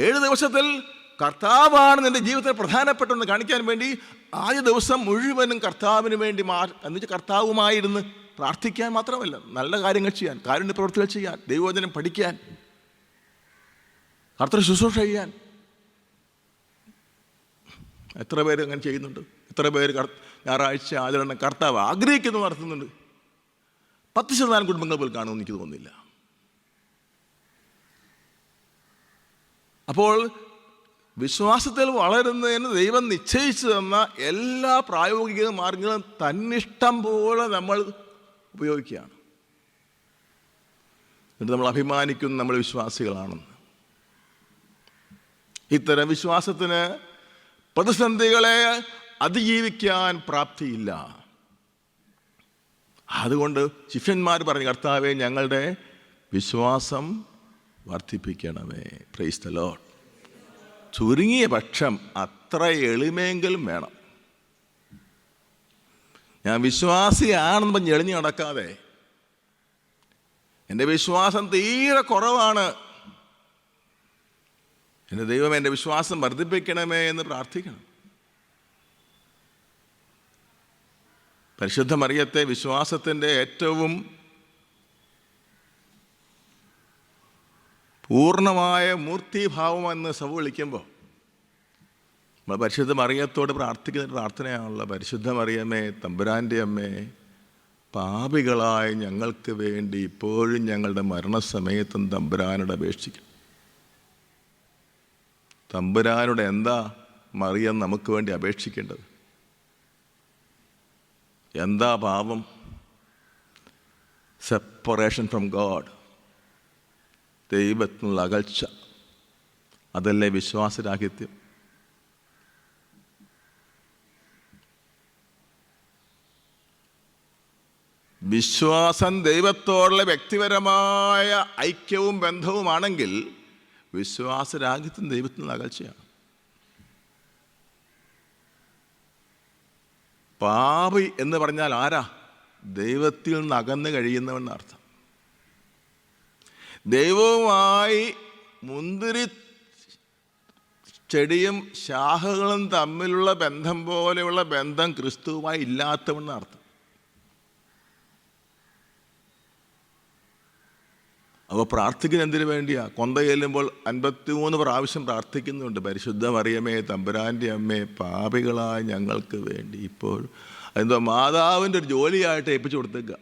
7 ദിവസത്തിൽ കർത്താവാണ് നിന്റെ ജീവിതത്തിൽ പ്രധാനപ്പെട്ടെന്ന് കാണിക്കാൻ വേണ്ടി ആദ്യ ദിവസം മുഴുവനും കർത്താവിന് വേണ്ടി എന്നുവെച്ചാൽ കർത്താവുമായിരുന്ന് പ്രാർത്ഥിക്കാൻ മാത്രമല്ല, നല്ല കാര്യങ്ങൾ ചെയ്യാൻ, കാരുണ്യ പ്രവൃത്തികൾ ചെയ്യാൻ, ദൈവവചനം പഠിക്കാൻ, കർത്തൃ ശുശ്രൂഷ ചെയ്യാൻ. എത്ര പേര് അങ്ങനെ ചെയ്യുന്നുണ്ട്? എത്ര പേര് ഞായറാഴ്ച ആചരണം കർത്താവ് ആഗ്രഹിക്കുന്നു നടത്തുന്നുണ്ട്? 10% കുടുംബങ്ങൾ പോലും കാണുമെന്ന് എനിക്ക് തോന്നുന്നില്ല. അപ്പോൾ വിശ്വാസത്തിൽ വളരുന്നതിന് ദൈവം നിശ്ചയിച്ചു തന്ന എല്ലാ പ്രായോഗിക മാർഗങ്ങളും തന്നിഷ്ടം പോലെ നമ്മൾ ഉപയോഗിക്കുകയാണ്. എന്നിട്ട് നമ്മൾ അഭിമാനിക്കുന്നു നമ്മൾ വിശ്വാസികളാണെന്ന്. ഇത്തരം വിശ്വാസത്തിന് പ്രതിസന്ധികളെ അതിജീവിക്കാൻ പ്രാപ്തിയില്ല. അതുകൊണ്ട് ശിഷ്യന്മാർ പറഞ്ഞു, കർത്താവേ ഞങ്ങളുടെ വിശ്വാസം വർദ്ധിപ്പിക്കണമേ. Praise the Lord. ചുരുങ്ങിയ പക്ഷം അത്ര എളിമെങ്കിലും വേണം. ഞാൻ വിശ്വാസിയാണെന്ന് പറഞ്ഞ് എളിഞ്ഞു നടക്കാതെ, എൻ്റെ വിശ്വാസം തീരെ കുറവാണ്, എൻ്റെ ദൈവം എൻ്റെ വിശ്വാസം വർദ്ധിപ്പിക്കണമേ എന്ന് പ്രാർത്ഥിക്കണം. പരിശുദ്ധ മറിയത്തെ വിശ്വാസത്തിൻ്റെ ഏറ്റവും പൂർണ്ണമായ മൂർത്തിഭാവമെന്ന് സഭ വിളിക്കുമ്പോൾ നമ്മൾ പരിശുദ്ധ മറിയത്തോട് പ്രാർത്ഥിക്കുന്ന പ്രാർത്ഥനയാണല്ലോ, പരിശുദ്ധ മറിയമേ തമ്പുരാൻ്റെ അമ്മേ, പാപികളായ ഞങ്ങൾക്ക് വേണ്ടി ഇപ്പോഴും ഞങ്ങളുടെ മരണസമയത്തും തമ്പുരാനോട് അപേക്ഷിക്കും. തമ്പുരാനോട് എന്താ മറിയം നമുക്ക് വേണ്ടി അപേക്ഷിക്കേണ്ടത്? എന്താ പാപം? സെപ്പറേഷൻ ഫ്രം ഗോഡ്, ദൈവത്തിനുള്ള അകൽച്ച. അതല്ലേ വിശ്വാസരാഹിത്യം? വിശ്വാസം ദൈവത്തോടുള്ള വ്യക്തിപരമായ ഐക്യവും ബന്ധവുമാണെങ്കിൽ വിശ്വാസരാഹിത്യം ദൈവത്തിനുള്ള അകൽച്ചയാണ്. പാപി എന്ന് പറഞ്ഞാൽ ആരാ? ദൈവത്തിൽ നിന്ന് അകന്ന് കഴിയുന്നവെന്നർത്ഥം. ദൈവവുമായി മുന്തിരി ചെടിയും ശാഖകളും തമ്മിലുള്ള ബന്ധം പോലെയുള്ള ബന്ധം ക്രിസ്തുവുമായി ഇല്ലാത്തവെന്നർത്ഥം. അപ്പോൾ പ്രാർത്ഥിക്കുന്ന എന്തിനു വേണ്ടിയാ? കൊന്ത ചെല്ലുമ്പോൾ 53 പ്രാവശ്യം പ്രാർത്ഥിക്കുന്നുണ്ട്, പരിശുദ്ധ മറിയമേ തമ്പുരാൻ്റെ അമ്മേ, പാപികളായ ഞങ്ങൾക്ക് വേണ്ടി ഇപ്പോൾ. അതെന്തോ മാതാവിൻ്റെ ഒരു ജോലിയായിട്ട് ഏൽപ്പിച്ചു കൊടുത്തേക്കുക.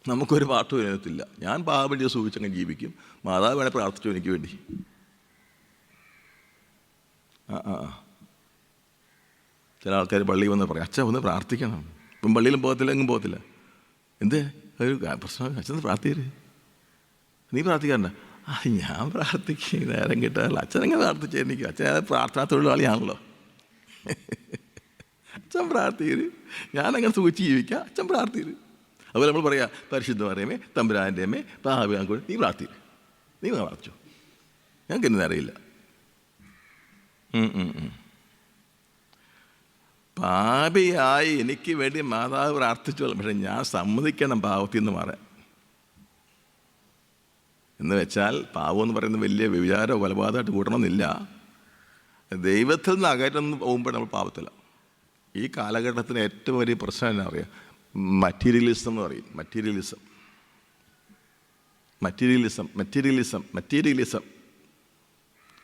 നമുക്കൊരു പാട്ടും ഇതിനകത്തില്ല. ഞാൻ പാപം ചെയ്ത് സൂചിച്ചങ്ങ് ജീവിക്കും, മാതാവ് വേണേൽ പ്രാർത്ഥിച്ചു എനിക്ക് വേണ്ടി. ചില ആൾക്കാർ പള്ളിയിൽ വന്ന് പറയും, അച്ഛൻ ഒന്ന് പ്രാർത്ഥിക്കണം. ഇപ്പം പള്ളിയിലും പോകത്തില്ല, എങ്ങും പോകത്തില്ല. എന്തേ ഒരു പ്രശ്നം? അച്ഛൻ പ്രാർത്ഥിക്കരുത്. നീ പ്രാർത്ഥിക്കാറുണ്ട്? ഞാൻ പ്രാർത്ഥിക്കും, നേരം കിട്ടാറില്ല. അച്ഛനെങ്ങനെ പ്രാർത്ഥിച്ചു? എനിക്ക് അച്ഛൻ പ്രാർത്ഥനാ തൊഴിലാളിയാണല്ലോ. അച്ഛൻ പ്രാർത്ഥിക്കരുത്, ഞാനങ്ങനെ സൂചിച്ച് ജീവിക്കാം, അച്ഛൻ പ്രാർത്ഥിക്കരുത്. അതുപോലെ നമ്മൾ പറയാം, പരിശുദ്ധ മറിയമേ തമ്പുരാൻ്റെ അമ്മേ പാപിയാക്കൂടെ നീ പ്രാർത്ഥിക്കരുത്. നീ പ്രാർത്ഥിച്ചു, ഞങ്ങൾക്ക് എന്നെ അറിയില്ല. പാപിയായി എനിക്ക് വേണ്ടി മാതാവ് പ്രാർത്ഥിച്ചോളൂ, പക്ഷെ ഞാൻ സമ്മതിക്കണം പാവത്തിൽ നിന്ന് മാറാൻ. എന്ന് വെച്ചാൽ പാവം എന്ന് പറയുന്നത് വലിയ വ്യഭിചാരമോ കൊലപാതകമായിട്ട് കൂട്ടണമെന്നില്ല. ദൈവത്തിൽ നിന്ന് അകറ്റുന്ന പോകുമ്പോൾ നമ്മൾ പാവത്തില്ല. ഈ കാലഘട്ടത്തിന് ഏറ്റവും വലിയ പ്രശ്നം എന്നാ അറിയാം? മറ്റീരിയലിസം എന്ന് പറയും. മറ്റീരിയലിസം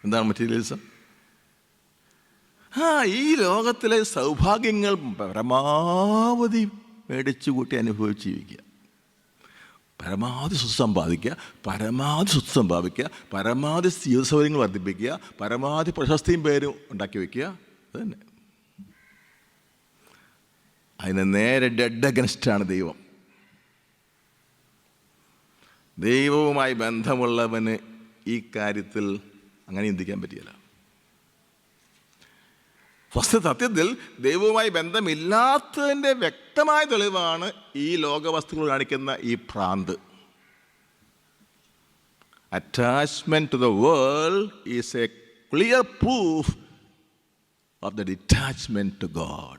എന്താണ് മറ്റീരിയലിസം? ഈ ലോകത്തിലെ സൗഭാഗ്യങ്ങൾ പരമാവധി മേടിച്ചു കൂട്ടി അനുഭവിച്ച് ജീവിക്കുക, പരമാവധി സ്വത്ത് സമ്പാദിക്കുക, പരമാവധി ജീവിത സൗകര്യങ്ങൾ വർദ്ധിപ്പിക്കുക, പരമാവധി പ്രശസ്തിയും പേരും ഉണ്ടാക്കി വയ്ക്കുക. അത് തന്നെ. അതിന് നേരെ ഡെഡ് അഗൻസ്റ്റാണ് ദൈവം. ദൈവവുമായി ബന്ധമുള്ളവന് ഈ കാര്യത്തിൽ അങ്ങനെ ചിന്തിക്കാൻ പറ്റിയല്ല. സത്യത്തിൽ ദൈവവുമായി ബന്ധമില്ലാത്തതിൻ്റെ വ്യക്തമായ തെളിവാണ് ഈ ലോകവസ്തുക്കൾ കാണിക്കുന്ന ഈ ഭ്രാന്ത്. Attachment to the world is a clear proof of the detachment to God.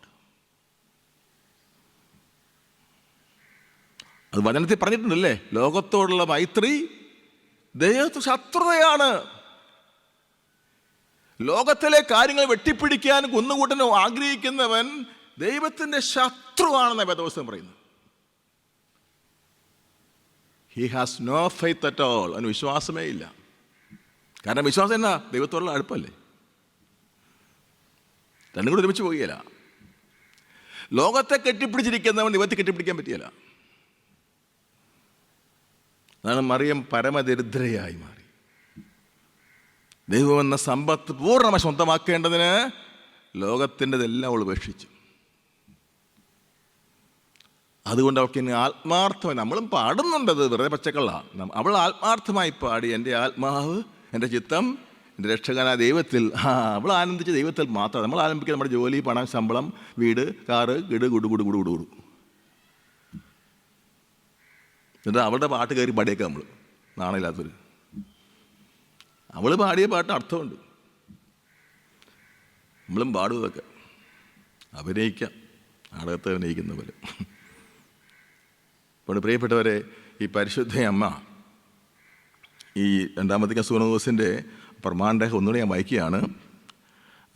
അത് വചനത്തിൽ പറഞ്ഞിട്ടുണ്ടല്ലേ, ലോകത്തോടുള്ള മൈത്രി ദൈവത്തിന് ശത്രുതയാണ്. ലോകത്തിലെ കാര്യങ്ങൾ വെട്ടിപ്പിടിക്കാൻ കുന്നുകൂട്ടനും ആഗ്രഹിക്കുന്നവൻ ദൈവത്തിൻ്റെ ശത്രുവാണെന്ന് വേദപുസ്തകം പറയുന്നു. He has no faith at all. അവന് വിശ്വാസമേ ഇല്ല. കാരണം വിശ്വാസം എന്നാ? ദൈവത്തോടുള്ള അടുപ്പല്ലേ. രണ്ടും കൂടെ ഒരുമിച്ച് പോവുകയില്ല. ലോകത്തെ കെട്ടിപ്പിടിച്ചിരിക്കുന്നവൻ ദൈവത്തെ കെട്ടിപ്പിടിക്കാൻ പറ്റിയല്ല. അതാണ് മറിയം പരമദരിദ്രയായി മാറി. ദൈവമെന്ന സമ്പത്ത് പൂർണ്ണമായി സ്വന്തമാക്കേണ്ടതിന് ലോകത്തിൻ്റെതെല്ലാം അവൾ ഉപേക്ഷിച്ചു. അതുകൊണ്ട് അവൾക്ക് ഇനി ആത്മാർത്ഥമായി, നമ്മളും പാടുന്നുണ്ടത് വെറുതെ പച്ചക്കള്ള, അവൾ ആത്മാർത്ഥമായി പാടി, എൻ്റെ ആത്മാവ്, എൻ്റെ ചിത്തം എൻ്റെ രക്ഷകനായ ദൈവത്തിൽ. അവൾ ആനന്ദിച്ച ദൈവത്തിൽ മാത്രം. നമ്മൾ ആരംഭിക്കുക നമ്മുടെ ജോലി, പണം, ശമ്പളം, വീട്, കാറ്, ഗിട് ഗുടു ഗുടു ഗുടു ഗുടു. എന്നിട്ട് അവളുടെ പാട്ട് കയറി പാടിയേക്കാം നമ്മൾ, നാണമില്ലാത്തവർ. അവൾ പാടിയ പാട്ട് അർത്ഥമുണ്ട്, നമ്മളും പാടും. ഇതൊക്കെ അഭിനയിക്കാം, നാടകത്തെ അഭിനയിക്കുന്ന പോലെ. അപ്പോൾ പ്രിയപ്പെട്ടവരെ, ഈ പരിശുദ്ധ അമ്മ ഈ രണ്ടാമത്തെ സൂനോസിൻ്റെ പ്രമാണരേഖ ഒന്നുകൂടെ ഞാൻ വായിക്കുകയാണ്.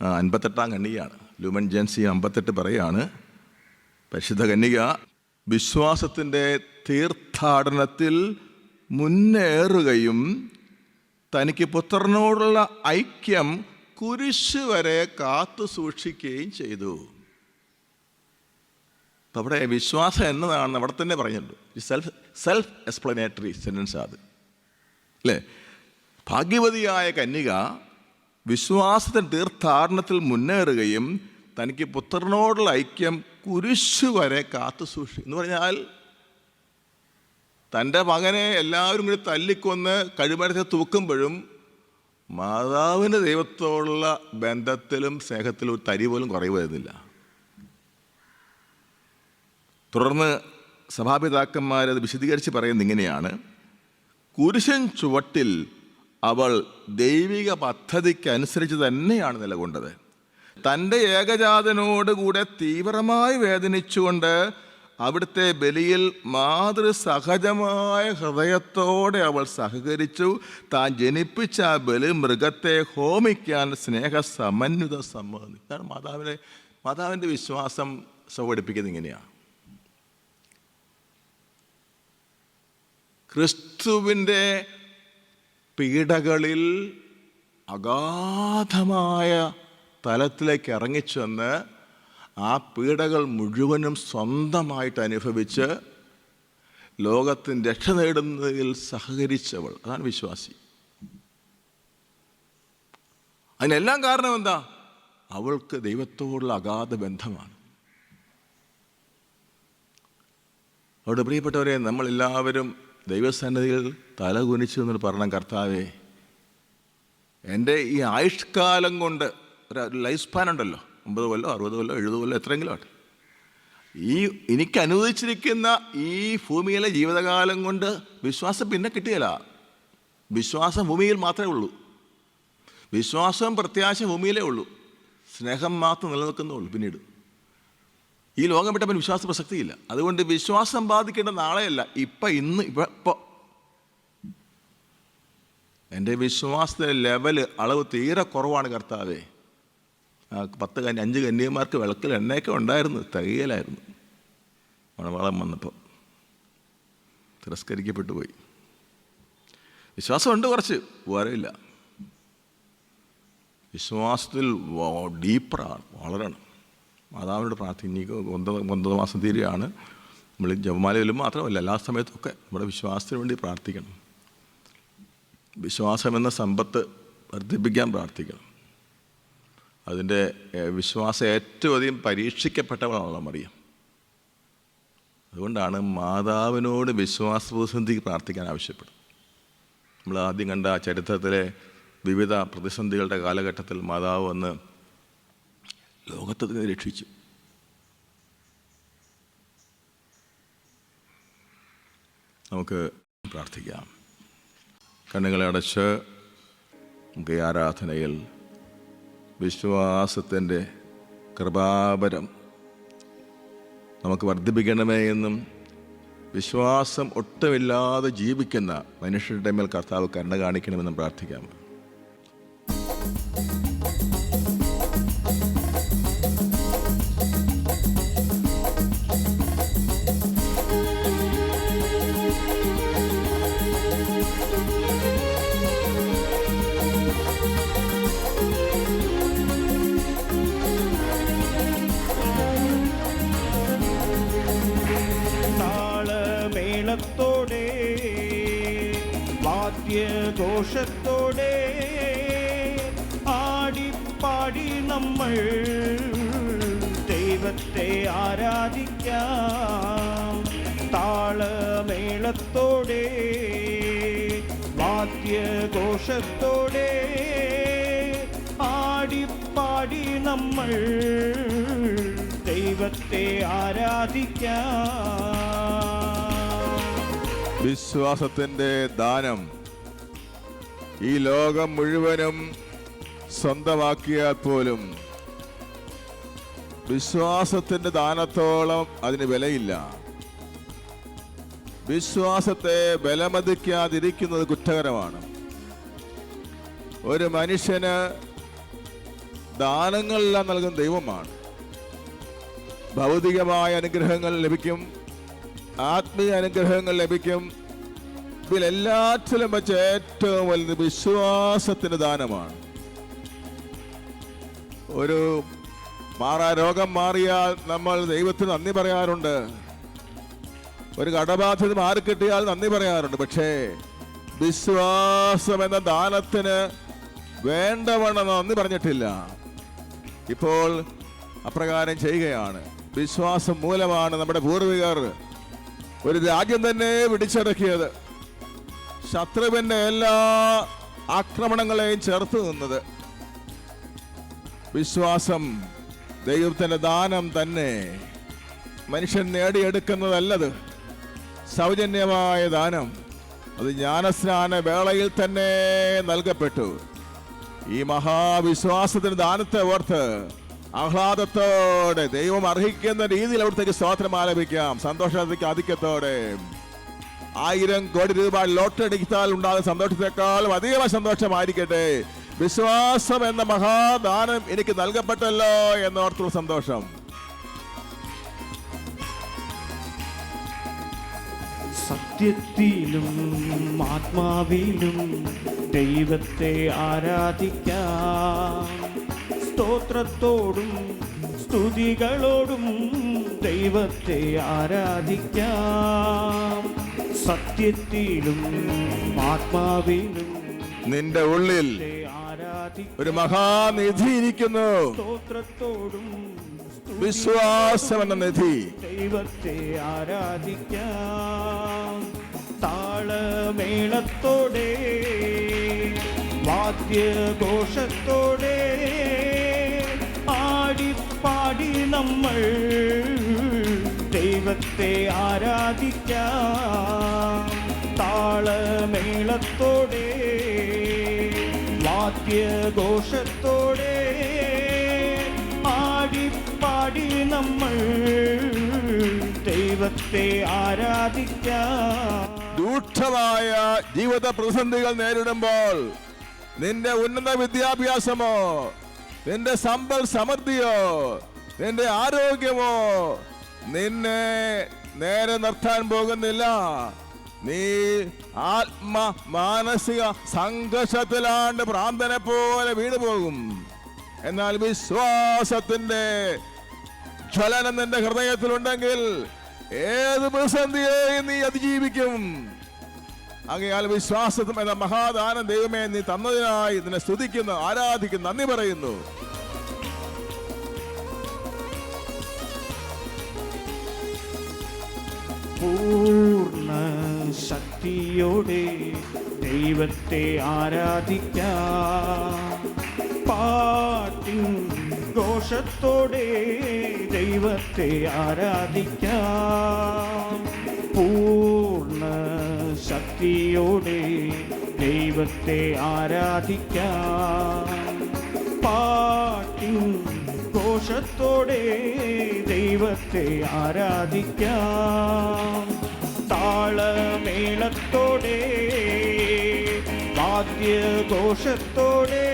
58 കന്യകയാണ്. ലൂമൻ ജെൻസി 58 പറയാണ്, പരിശുദ്ധ കന്യക വിശ്വാസത്തിൻ്റെ തീർത്ഥാടനത്തിൽ മുന്നേറുകയും തനിക്ക് പുത്രനോടുള്ള ഐക്യം കുരിശ് വരെ കാത്തു സൂക്ഷിക്കുകയും ചെയ്തു. അപ്പം അവിടെ വിശ്വാസം എന്നതാണെന്ന് അവിടെ തന്നെ പറഞ്ഞിട്ടുണ്ട്. സെൽഫ് എക്സ്പ്ലനേറ്ററി സെൻറ്റൻസ് അത് അല്ലേ. ഭാഗ്യവതിയായ കന്യക വിശ്വാസത്തിൻ്റെ തീർത്ഥാടനത്തിൽ മുന്നേറുകയും തനിക്ക് പുത്രനോടുള്ള ഐക്യം കുരിശ് വരെ കാത്തു സൂക്ഷിക്കും എന്ന് പറഞ്ഞാൽ, തൻ്റെ മകനെ എല്ലാവരും കൂടി തല്ലിക്കൊന്ന് കഴുമരത്തെ തൂക്കുമ്പോഴും മാതാവിൻ്റെ ദൈവത്തോടുള്ള ബന്ധത്തിലും സ്നേഹത്തിലും ഒരു തരി പോലും കുറവ് വരുന്നില്ല. തുടർന്ന് സഭാപിതാക്കന്മാരത് വിശദീകരിച്ച് പറയുന്നത് ഇങ്ങനെയാണ്: കുരിശൻ ചുവട്ടിൽ അവൾ ദൈവിക പദ്ധതിക്കനുസരിച്ച് തന്നെയാണ് നിലകൊണ്ടത്. തൻ്റെ ഏകജാതനോടുകൂടെ തീവ്രമായി വേദനിച്ചുകൊണ്ട് അവിടുത്തെ ബലിയിൽ മാതൃസഹജമായ ഹൃദയത്തോടെ അവൾ സഹകരിച്ചു. താൻ ജനിപ്പിച്ച ആ ബലി മൃഗത്തെ ഹോമിക്കാൻ സ്നേഹസമന്വിത സമ്മതി. ഇതാണ് മാതാവിൻ്റെ വിശ്വാസം സൗകടിപ്പിക്കുന്നത് ഇങ്ങനെയാണ്. ക്രിസ്തുവിൻ്റെ പീഡകളിൽ അഗാധമായ തലത്തിലേക്ക് ഇറങ്ങിച്ചെന്ന് ആ പീഡകൾ മുഴുവനും സ്വന്തമായിട്ട് അനുഭവിച്ച് ലോകത്തിന് രക്ഷ നേടുന്നതിൽ സഹകരിച്ചവൾ, അതാണ് വിശ്വാസി. അതിനെല്ലാം കാരണം എന്താ? അവൾക്ക് ദൈവത്തോടുള്ള അഗാധ ബന്ധമാണ്. അവിടെ പ്രിയപ്പെട്ടവരെ, നമ്മളെല്ലാവരും ദൈവസന്നിധിയിൽ തലകുനിച്ചു എന്ന് പറഞ്ഞ, കർത്താവേ, എൻ്റെ ഈ ആയുഷ്കാലം കൊണ്ട് ഒരു ലൈഫ് സ്പാൻ ഉണ്ടല്ലോ, 50 കൊല്ലോ 60 കൊല്ലോ 70 കൊല്ലോ എത്രയെങ്കിലും ആട്ടെ, ഈ എനിക്ക് അനുവദിച്ചിരിക്കുന്ന ഈ ഭൂമിയിലെ ജീവിതകാലം കൊണ്ട് വിശ്വാസം പിന്നെ കിട്ടിയല്ല. വിശ്വാസം ഭൂമിയിൽ മാത്രമേ ഉള്ളൂ. വിശ്വാസവും പ്രത്യാശ ഭൂമിയിലേ ഉള്ളൂ. സ്നേഹം മാത്രം നിലനിൽക്കുന്നുള്ളൂ. പിന്നീട് ഈ ലോകം വിട്ടപ്പോൾ വിശ്വാസ പ്രസക്തിയില്ല. അതുകൊണ്ട് വിശ്വാസം ബാധിക്കേണ്ട നാളെയല്ല, ഇന്ന് ഇപ്പോൾ എൻ്റെ വിശ്വാസത്തിൻ്റെ ലെവല്, അളവ് തീരെ കുറവാണ് കർത്താവേ. 5 കന്യകമാർക്ക് വിളക്കിൽ എണ്ണയൊക്കെ ഉണ്ടായിരുന്നു, തികയിലായിരുന്നു. മണവാളം വന്നപ്പോൾ തിരസ്കരിക്കപ്പെട്ടു പോയി. വിശ്വാസമുണ്ട്, കുറച്ച് ഉപകാരമില്ല. വിശ്വാസത്തിൽ ഡീപ്പറാണ്, വളരണം. മാതാവിനോട് പ്രാർത്ഥിക്കും. 9 മാസം തീരെയാണ് നമ്മൾ ജപമാലയിലും മാത്രമല്ല, എല്ലാ സമയത്തൊക്കെ നമ്മുടെ വിശ്വാസത്തിന് വേണ്ടി പ്രാർത്ഥിക്കണം. വിശ്വാസമെന്ന സമ്പത്ത് വർദ്ധിപ്പിക്കാൻ പ്രാർത്ഥിക്കണം. അതിൻ്റെ വിശ്വാസം ഏറ്റവും അധികം പരീക്ഷിക്കപ്പെട്ടവളാണല്ലോ മറിയം. അതുകൊണ്ടാണ് മാതാവിനോട് വിശ്വാസപ്രതിസന്ധിക്ക് പ്രാർത്ഥിക്കാൻ ആവശ്യപ്പെടുന്നത്. നമ്മൾ ആദ്യം കണ്ട ചരിത്രത്തിലെ വിവിധ പ്രതിസന്ധികളുടെ കാലഘട്ടത്തിൽ മാതാവ് വന്ന് ലോകത്തെ രക്ഷിച്ചു. നമുക്ക് പ്രാർത്ഥിക്കാം. കണ്ണുകളെ അടച്ച് നമുക്ക് ഈ ആരാധനയിൽ വിശ്വാസത്തിൻ്റെ കൃപാവരം നമുക്ക് വർദ്ധിപ്പിക്കണമേ എന്നും വിശ്വാസം ഒട്ടുമില്ലാതെ ജീവിക്കുന്ന മനുഷ്യരുടെ മേൽ കർത്താവ് കരുണ കാണിക്കണമെന്നും പ്രാർത്ഥിക്കാം. താളമേളത്തോടെ വാദ്യഘോഷത്തോടെ ആടിപ്പാടി നമ്മൾ ദൈവത്തെ ആരാധിക്കാം. താളമേളത്തോടെ വാദ്യഘോഷത്തോടെ ആടിപ്പാടി നമ്മൾ ദൈവത്തെ ആരാധിക്കാം. വിശ്വാസത്തിൻ്റെ ദാനം ഈ ലോകം മുഴുവനും സ്വന്തമാക്കിയാൽ പോലും വിശ്വാസത്തിൻ്റെ ദാനത്തോളം അതിന് വിലയില്ല. വിശ്വാസത്തെ ബലമതിക്കാതിരിക്കുന്നത് കുറ്റകരമാണ്. ഒരു മനുഷ്യന് ദാനങ്ങളെല്ലാം നൽകുന്ന ദൈവമാണ്. ഭൗതികമായ അനുഗ്രഹങ്ങൾ ലഭിക്കും, ആത്മീയ അനുഗ്രഹങ്ങൾ ലഭിക്കും. ഇതിലെല്ലാറ്റിലും വെച്ച് ഏറ്റവും വലുത് വിശ്വാസത്തിന് ദാനമാണ്. ഒരു രോഗം മാറിയാൽ നമ്മൾ ദൈവത്തിന് നന്ദി പറയാറുണ്ട്. ഒരു കടബാധ്യത മാറിക്കിട്ടിയാൽ നന്ദി പറയാറുണ്ട്. പക്ഷേ വിശ്വാസം എന്ന ദാനത്തിന് വേണ്ടവണ്ണം നന്ദി പറഞ്ഞിട്ടില്ല. ഇപ്പോൾ അപ്രകാരം ചെയ്യുകയാണ്. വിശ്വാസം മൂലമാണ് നമ്മുടെ പൂർവികർ ഒരു രാജ്യം തന്നെ പിടിച്ചടക്കിയത്, ശത്രുവിൻ്റെ എല്ലാ ആക്രമണങ്ങളെയും ചേർത്ത് നിന്നത്. വിശ്വാസം ദൈവത്തിൻ്റെ ദാനം തന്നെ. മനുഷ്യൻ നേടിയെടുക്കുന്നതല്ലത്, സൗജന്യമായ ദാനം. അത് ജ്ഞാനസ്നാന വേളയിൽ തന്നെ നൽകപ്പെട്ടു. ഈ മഹാവിശ്വാസത്തിന് ദാനത്തെ ഓർത്ത് ആഹ്ലാദത്തോടെ ദൈവം അർഹിക്കുന്ന രീതിയിൽ അവിടത്തേക്ക് സ്തോത്രം ആലപിക്കാം. സന്തോഷത്തേക്ക് ആധിക്യത്തോടെ 1000 കോടി രൂപ ലോട്ടറി അടിച്ചാൽ ഉണ്ടാകുന്ന സന്തോഷത്തെക്കാളും അധികമായ സന്തോഷമായിരിക്കട്ടെ വിശ്വാസം എന്ന മഹാദാനം എനിക്ക് നൽകപ്പെട്ടല്ലോ എന്നോർത്തുള്ള സന്തോഷം. സത്യത്തിലും ആത്മാവിലും ദൈവത്തെ ആരാധിക്കാം. സ്തോത്രത്തോടും സ്തുതികളോടും ദൈവത്തെ ആരാധിക്കാം. സത്യത്തിലും ആത്മാവിലും നിന്റെ ഉള്ളിൽ ഒരു മഹാനിധി ഇരിക്കുന്നു. സ്തോത്രത്തോടും വിശ്വാസം എന്ന നിധി. ദൈവത്തെ ആരാധിക്കാം. താളമേളത്തോടെ വാദ്യഘോഷത്തോടെ ആടിപ്പാടി നമ്മൾ ദൈവത്തെ ആരാധിക്കാം. താളമേളത്തോടെ വാദ്യഘോഷത്തോടെ ആടിപ്പാടി നമ്മൾ ദൈവത്തെ ആരാധിക്കാം. രൂക്ഷമായ ജീവിത പ്രതിസന്ധികൾ നേരിടുമ്പോൾ നിന്റെ ഉന്നത വിദ്യാഭ്യാസമോ, നിന്റെ സമ്പൽ സമൃദ്ധിയോ, നിന്റെ ആരോഗ്യമോ നിന്നെ നേരെ നിർത്താൻ പോകുന്നില്ല. നീ മാനസിക സംഘർഷത്തിലാണ്ട് ഭ്രാന്തനെ പോലെ വീണു പോകും. എന്നാൽ വിശ്വാസത്തിന്റെ ജ്വലനം നിന്റെ ഹൃദയത്തിലുണ്ടെങ്കിൽ ഏത് പ്രതിസന്ധിയെയും നീ അതിജീവിക്കും. ആകയാൽ വിശ്വാസം എന്ന മഹാദാനം ദൈവമേ നീ തന്നതിനായി നിന്നെ സ്തുതിക്കുന്നു, ആരാധിക്കുന്നു, നന്ദി പറയുന്നു. പൂർണ്ണ ശക്തിയോടെ ദൈവത്തെ ആരാധിക്കാം. പാട്ടിൻ ഘോഷത്തോടെ ദൈവത്തെ ആരാധിക്കാം. പൂർണ്ണ ശക്തിയോടെ ദൈവത്തെ ആരാധിക്കാം. പാട്ടിൻ ഘോഷത്തോടെ ദൈവത്തെ ആരാധിക്കാം. താളമേളത്തോടെ വാദ്യഘോഷത്തോടെ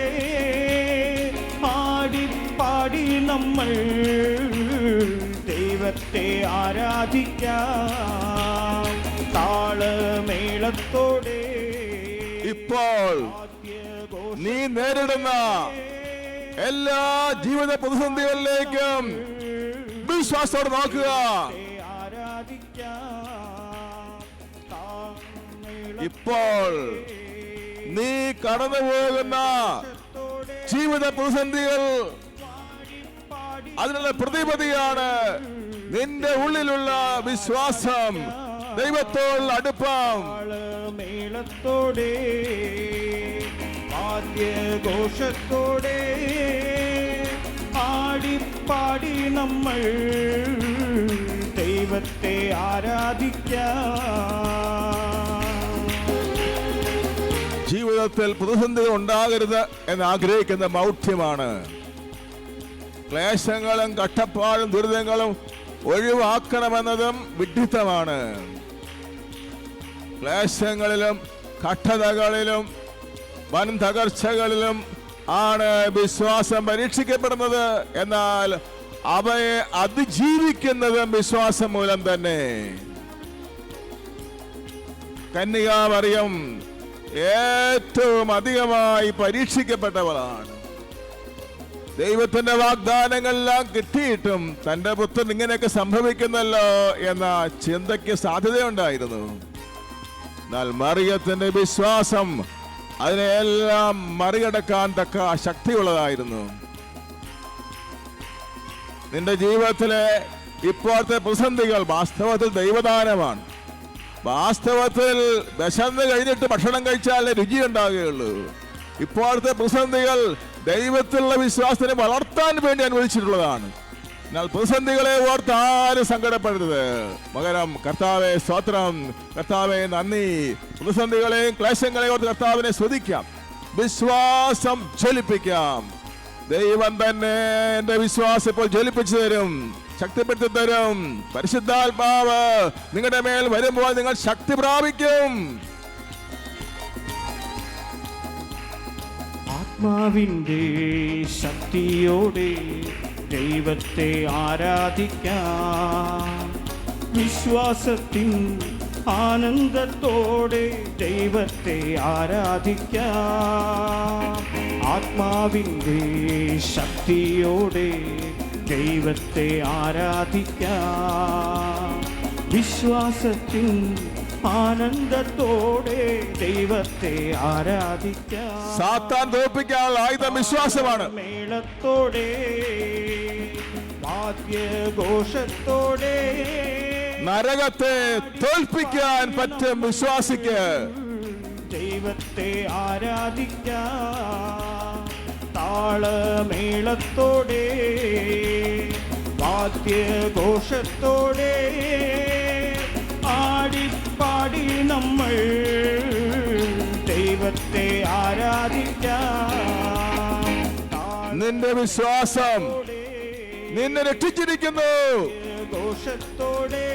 പാടി നമ്മൾ ദൈവത്തെ ആരാധിക്കാം. താളമേളത്തോടെ ഇപ്പോൾ നീ നേരിടുന്ന എല്ലാ ജീവിത പ്രതിസന്ധികളിലേക്കും വിശ്വാസത്തോടെ നോക്കുക. ഇപ്പോൾ നീ കടന്നു പോകുന്ന ജീവിത പ്രതിസന്ധികൾ അതിനുള്ള പ്രതിപതിയാണ് നിന്റെ ഉള്ളിലുള്ള വിശ്വാസം, ദൈവത്തോടുള്ള അടുപ്പം. മേളത്തോടെ വാദ്യഘോഷത്തോടെ പാടി നമ്മൾ ദൈവത്തെ ആരാധിക്കാം. ജീവിതത്തിൽ പ്രതിസന്ധികൾ ഉണ്ടാകരുത് എന്ന് ആഗ്രഹിക്കുന്ന മൗഢ്യമാണ്. ക്ലേശങ്ങളും കഷ്ടപ്പാടും ദുരിതങ്ങളും ഒഴിവാക്കണമെന്നതും വിഡ്ഢിത്തമാണ്. ക്ലേശങ്ങളിലും കഷ്ടതകളിലും വൻ തകർച്ചകളിലും ആണ് വിശ്വാസം പരീക്ഷിക്കപ്പെടുന്നത്. എന്നാൽ അവയെ അതിജീവിക്കുന്നതും വിശ്വാസം മൂലം തന്നെ. കന്യകാമറിയം ഏറ്റവും അധികമായി പരീക്ഷിക്കപ്പെട്ടവളാണ്. ദൈവത്തിന്റെ വാഗ്ദാനങ്ങളെല്ലാം കിട്ടിയിട്ടും തന്റെ പുത്രൻ ഇങ്ങനെയൊക്കെ സംഭവിക്കുന്നല്ലോ എന്ന ചിന്തയ്ക്ക് സാധ്യതയുണ്ടായിരുന്നു. എന്നാൽ മറിയത്തിന്റെ വിശ്വാസം അതിനെല്ലാം മറികടക്കാൻ തക്ക ശക്തിയുള്ളതായിരുന്നു. നിന്റെ ജീവിതത്തിലെ ഇപ്പോഴത്തെ പ്രതിസന്ധികൾ വാസ്തവത്തിൽ ദൈവദാനമാണ്. വാസ്തവത്തിൽ വിശന്ന് കഴിഞ്ഞിട്ട് ഭക്ഷണം കഴിച്ചാലേ രുചി ഉണ്ടാകുകയുള്ളൂ. ഇപ്പോഴത്തെ പ്രതിസന്ധികൾ ദൈവത്തിലുള്ള വിശ്വാസത്തിനെ വളർത്താൻ വേണ്ടി അനുവദിച്ചിട്ടുള്ളതാണ്. എന്നാൽ പ്രതിസന്ധികളെ ഓർത്ത് ആരും സങ്കടപ്പെടരുത്. പകരം കർത്താവെ സ്തോത്രം, കർത്താവെ നന്ദി. പ്രതിസന്ധികളെയും ക്ലേശങ്ങളെയും ഓർത്ത് കർത്താവിനെ സ്തുതിക്കാം, വിശ്വാസം ജ്വലിപ്പിക്കാം. ദൈവം തന്നെ എന്റെ വിശ്വാസം ഇപ്പോൾ ജ്വലിപ്പിച്ചു തരും, ശക്തിപ്പെടുത്തി തരും. പരിശുദ്ധാത്മാവ് നിങ്ങളുടെ മേൽ വരുമ്പോൾ നിങ്ങൾ ശക്തി പ്രാപിക്കും. ആത്മാവിൻ്റെ ശക്തിയോടെ ദൈവത്തെ ആരാധിക്കാം. വിശ്വാസത്തിൻ ആനന്ദത്തോടെ ദൈവത്തെ ആരാധിക്കാം. ആത്മാവിൻ്റെ ശക്തിയോടെ ദൈവത്തെ ആരാധിക്കാം. വിശ്വാസത്തിൻ ആനന്ദത്തോടെ ദൈവത്തെ ആരാധിക്കാം. സാത്താൻ തോൽപ്പിക്കാനുള്ള ആയുധം വിശ്വാസമാണ്. മേളത്തോടെ വാദ്യഘോഷത്തോടെ നരകത്തെ തോൽപ്പിക്കാൻ പറ്റും വിശ്വാസിക്ക്. ദൈവത്തെ ആരാധിക്കാം. താളമേളത്തോടെ വാദ്യഘോഷത്തോടെ പാടി നമ്മൾ ദൈവത്തെ ആരാധിക്കാം. നിന്റെ വിശ്വാസം നിന്നെ രക്ഷിച്ചിരിക്കുന്നു. ഘോഷത്തോടെ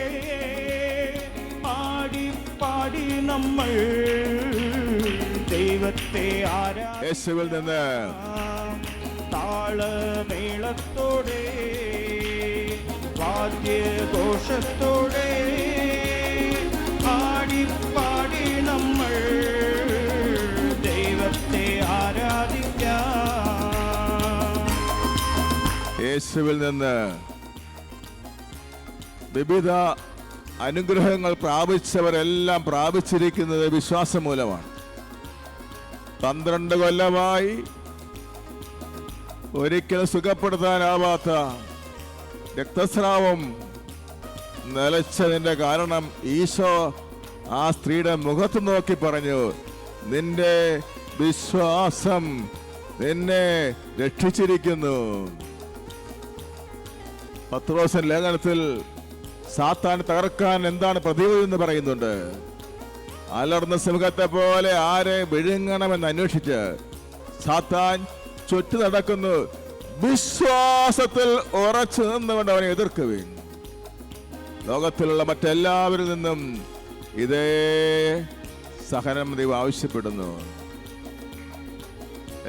പാടി നമ്മൾ ദൈവത്തെ ആരാധിക്കാം. യേശുവിൽ നിന്ന് താളമേളത്തോടെ വാദ്യഘോഷത്തോടെ പാടി നമ്മൾ ദൈവത്തെ ആരാധിക്കാം. യേശുവിൽ നിന്ന് വിവിധ അനുഗ്രഹങ്ങൾ പ്രാപിച്ചവരെല്ലാം പ്രാപിച്ചിരിക്കുന്നത് വിശ്വാസം മൂലമാണ്. 12 കൊല്ലമായി ഒരിക്കലും സുഖപ്പെടുത്താനാവാത്ത രക്തസ്രാവം നിലച്ചതിൻ്റെ കാരണം ഈശോ ആ സ്ത്രീയുടെ മുഖത്ത് നോക്കി പറഞ്ഞു, നിന്റെ വിശ്വാസം നിന്നെ രക്ഷിച്ചിരിക്കുന്നു. പത്രോസിന്റെ ലേഖനത്തിൽ സാത്താൻ തകർക്കാൻ എന്താണ് പ്രതിവിധി എന്ന് പറയുന്നുണ്ട്. അലർന്ന സിംഹത്തെ പോലെ ആരെ വിഴുങ്ങണമെന്ന് അന്വേഷിച്ച് സാത്താൻ ചുറ്റി നടക്കുന്നു. വിശ്വാസത്തിൽ ഉറച്ചു നിന്നുകൊണ്ട് അവനെ എതിർക്കുവിൻ. ലോകത്തിലുള്ള മറ്റെല്ലാവരിൽ നിന്നും ഇതേ സഹനം ദൈവം ആവശ്യപ്പെടുന്നു.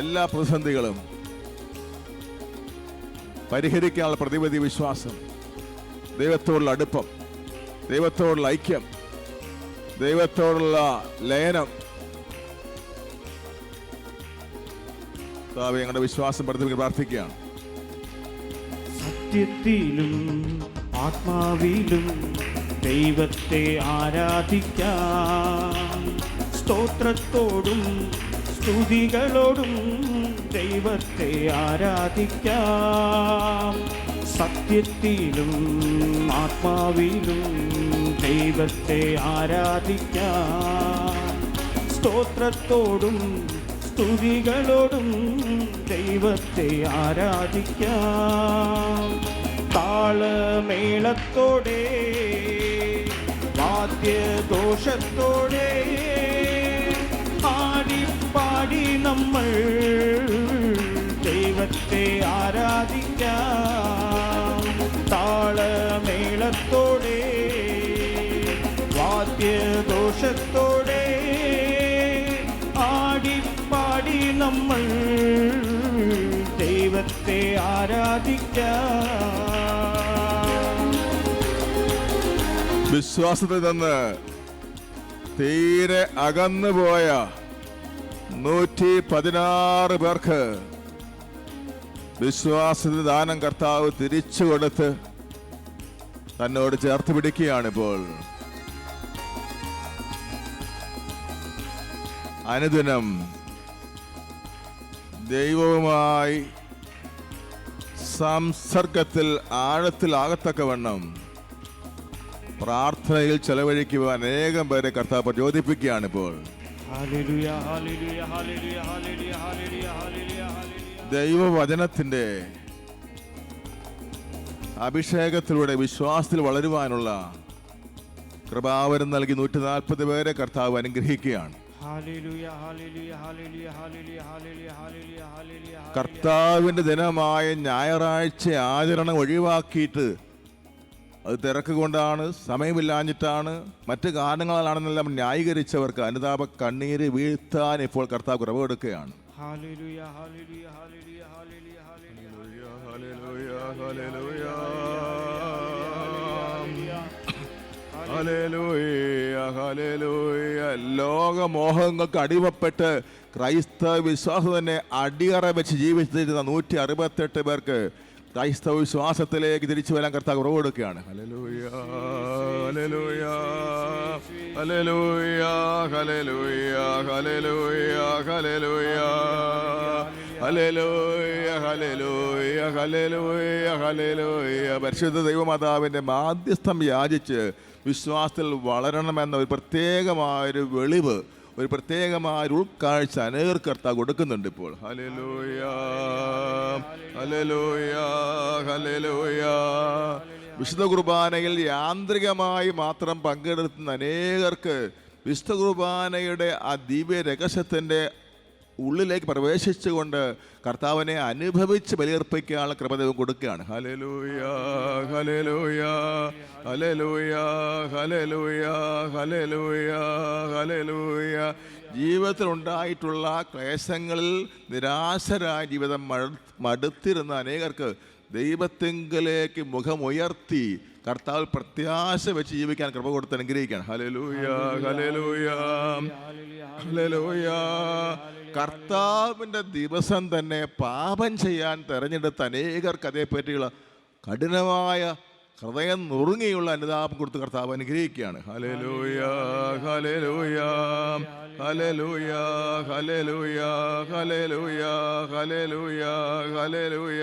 എല്ലാ പ്രതിസന്ധികളും പരിഹരിക്കാനുള്ള പ്രതിവിധി വിശ്വാസം, ദൈവത്തോടുള്ള അടുപ്പം, ദൈവത്തോടുള്ള ഐക്യം, ദൈവത്തോടുള്ള ലയനം. ഞങ്ങളുടെ വിശ്വാസം വർദ്ധിപ്പിക്കാൻ പ്രാർത്ഥിക്കുകയാണ്. സത്യത്തിലും ആത്മാവിലും ദൈവത്തെ ആരാധിക്കാം. സ്തോത്രത്തോടും സ്തുതികളോടും ദൈവത്തെ ആരാധിക്കാം. സത്യത്തിലും ആത്മാവിലും ദൈവത്തെ ആരാധിക്കാം. സ്തോത്രത്തോടും സ്തുതികളോടും ദൈവത്തെ ആരാധിക്കാം. താളമേളത്തോടെ വാദ്യദോഷത്തോടെ ആടിപ്പാടി നമ്മൾ ദൈവത്തെ ആരാധിക്കാം. താളമേളത്തോടെ വാദ്യദോഷത്തോടെ ആടിപ്പാടി നമ്മൾ ദൈവത്തെ ആരാധിക്കാം. വിശ്വാസത്തിൽ നിന്ന് തീരെ അകന്നുപോയ 116 പേർക്ക് വിശ്വാസത്തിന് ദാനം കർത്താവ് തിരിച്ചു കൊടുത്ത് തന്നോട് ചേർത്ത് പിടിക്കുകയാണിപ്പോൾ. അനുദിനം ദൈവവുമായി സംസർഗത്തിൽ ആഴത്തിലാകത്തക്കവണ്ണം പ്രാർത്ഥനയിൽ ചെലവഴിക്കുവാൻ അനേകം പേരെ കർത്താവ് പ്രചോദിപ്പിക്കുകയാണിപ്പോൾ. ദൈവവചനത്തിന്റെ അഭിഷേകത്തിലൂടെ വിശ്വാസത്തിൽ വളരുവാനുള്ള കൃപാവരം നൽകി 140 പേരെ കർത്താവ് അനുഗ്രഹിക്കുകയാണ്. കർത്താവിന്റെ ദിനമായ ഞായറാഴ്ച ആചരണം ഒഴിവാക്കിയിട്ട് അത് തിരക്ക് കൊണ്ടാണ്, സമയമില്ലാഞ്ഞിട്ടാണ്, മറ്റു കാരണങ്ങളാണെന്നെല്ലാം ന്യായീകരിച്ചവർക്ക് അനുതാപ കണ്ണീര് വീഴ്ത്താൻ ഇപ്പോൾ കർത്താവ് കുറവ് കൊടുക്കുകയാണ്. ലോകമോഹങ്ങൾക്ക് അടിമപ്പെട്ട് ക്രൈസ്തവ വിശ്വാസം തന്നെ അടിയറ വെച്ച് ജീവിച്ചിരുന്ന 168 പേർക്ക് ക്രൈസ്തവ വിശ്വാസത്തിലേക്ക് തിരിച്ചു വരാൻ കർത്താവ് കുറവ് കൊടുക്കുകയാണ്. ഹല്ലേലൂയ, ഹല്ലേലൂയ, ഹല്ലേലൂയ, ഹല്ലേലൂയ, ഹല്ലേലൂയ, ഹല്ലേലൂയ, ഹല്ലേലൂയ, ഹല്ലേലൂയ, ഹല്ലേലൂയ, ഹല്ലേലൂയ. പരിശുദ്ധ ദൈവമാതാവിൻ്റെ മാധ്യസ്ഥം യാചിച്ച് വിശ്വാസത്തിൽ വളരണമെന്ന ഒരു പ്രത്യേകമായൊരു വെളിവ്, ഒരു പ്രത്യേകമായ ഉൾക്കാഴ്ച അനേകർ കർത്താവ് കൊടുക്കുന്നുണ്ട് ഇപ്പോൾ. ഹല്ലേലൂയ, ഹല്ലേലൂയ, ഹല്ലേലൂയ. വിശുദ്ധ കുർബാനയിൽ യാന്ത്രികമായി മാത്രം പങ്കെടുക്കുന്ന അനേകർക്ക് വിശുദ്ധ കുർബാനയുടെ ആ ദിവ്യ രഹസ്യത്തിൻ്റെ ഉള്ളിലേക്ക് പ്രവേശിച്ചുകൊണ്ട് കർത്താവിനെ അനുഭവിച്ച് ബലിയർപ്പിക്കാനുള്ള കൃപ ദൈവം കൊടുക്കുകയാണ്. ഹല്ലേലൂയ, ഹല്ലേലൂയ, ഹല്ലേലൂയ, ഹല്ലേലൂയ, ഹല്ലേലൂയ, ഹല്ലേലൂയ. ജീവിതത്തിലുണ്ടായിട്ടുള്ള ക്ലേശങ്ങളിൽ നിരാശരായ ജീവിതം മടുത്തിരുന്ന അനേകർക്ക് ദൈവത്തിങ്കലേക്ക് മുഖമുയർത്തി കർത്താവ് പ്രത്യാശ വെച്ച് ജീവിക്കാൻ കൃപ കൊടുത്ത് അനുഗ്രഹിക്കുകയാണ്. ഹല്ലേലൂയ, ഹല്ലേലൂയ, ഹല്ലേലൂയ. കർത്താവിൻ്റെ ദിവസം തന്നെ പാപം ചെയ്യാൻ തെരഞ്ഞെടുത്ത അനേകർക്ക് അതേപ്പറ്റിയുള്ള കഠിനമായ ഹൃദയം നുറുങ്ങിയുള്ള അനുതാപം കൊടുത്ത് കർത്താവ് അനുഗ്രഹിക്കുകയാണ്. ഹല്ലേലൂയ, ഹല്ലേലൂയ, ഹല്ലേലൂയ, ഹല്ലേലൂയ, ഹല്ലേലൂയ, ഹല്ലേലൂയ, ഹല്ലേലൂയ,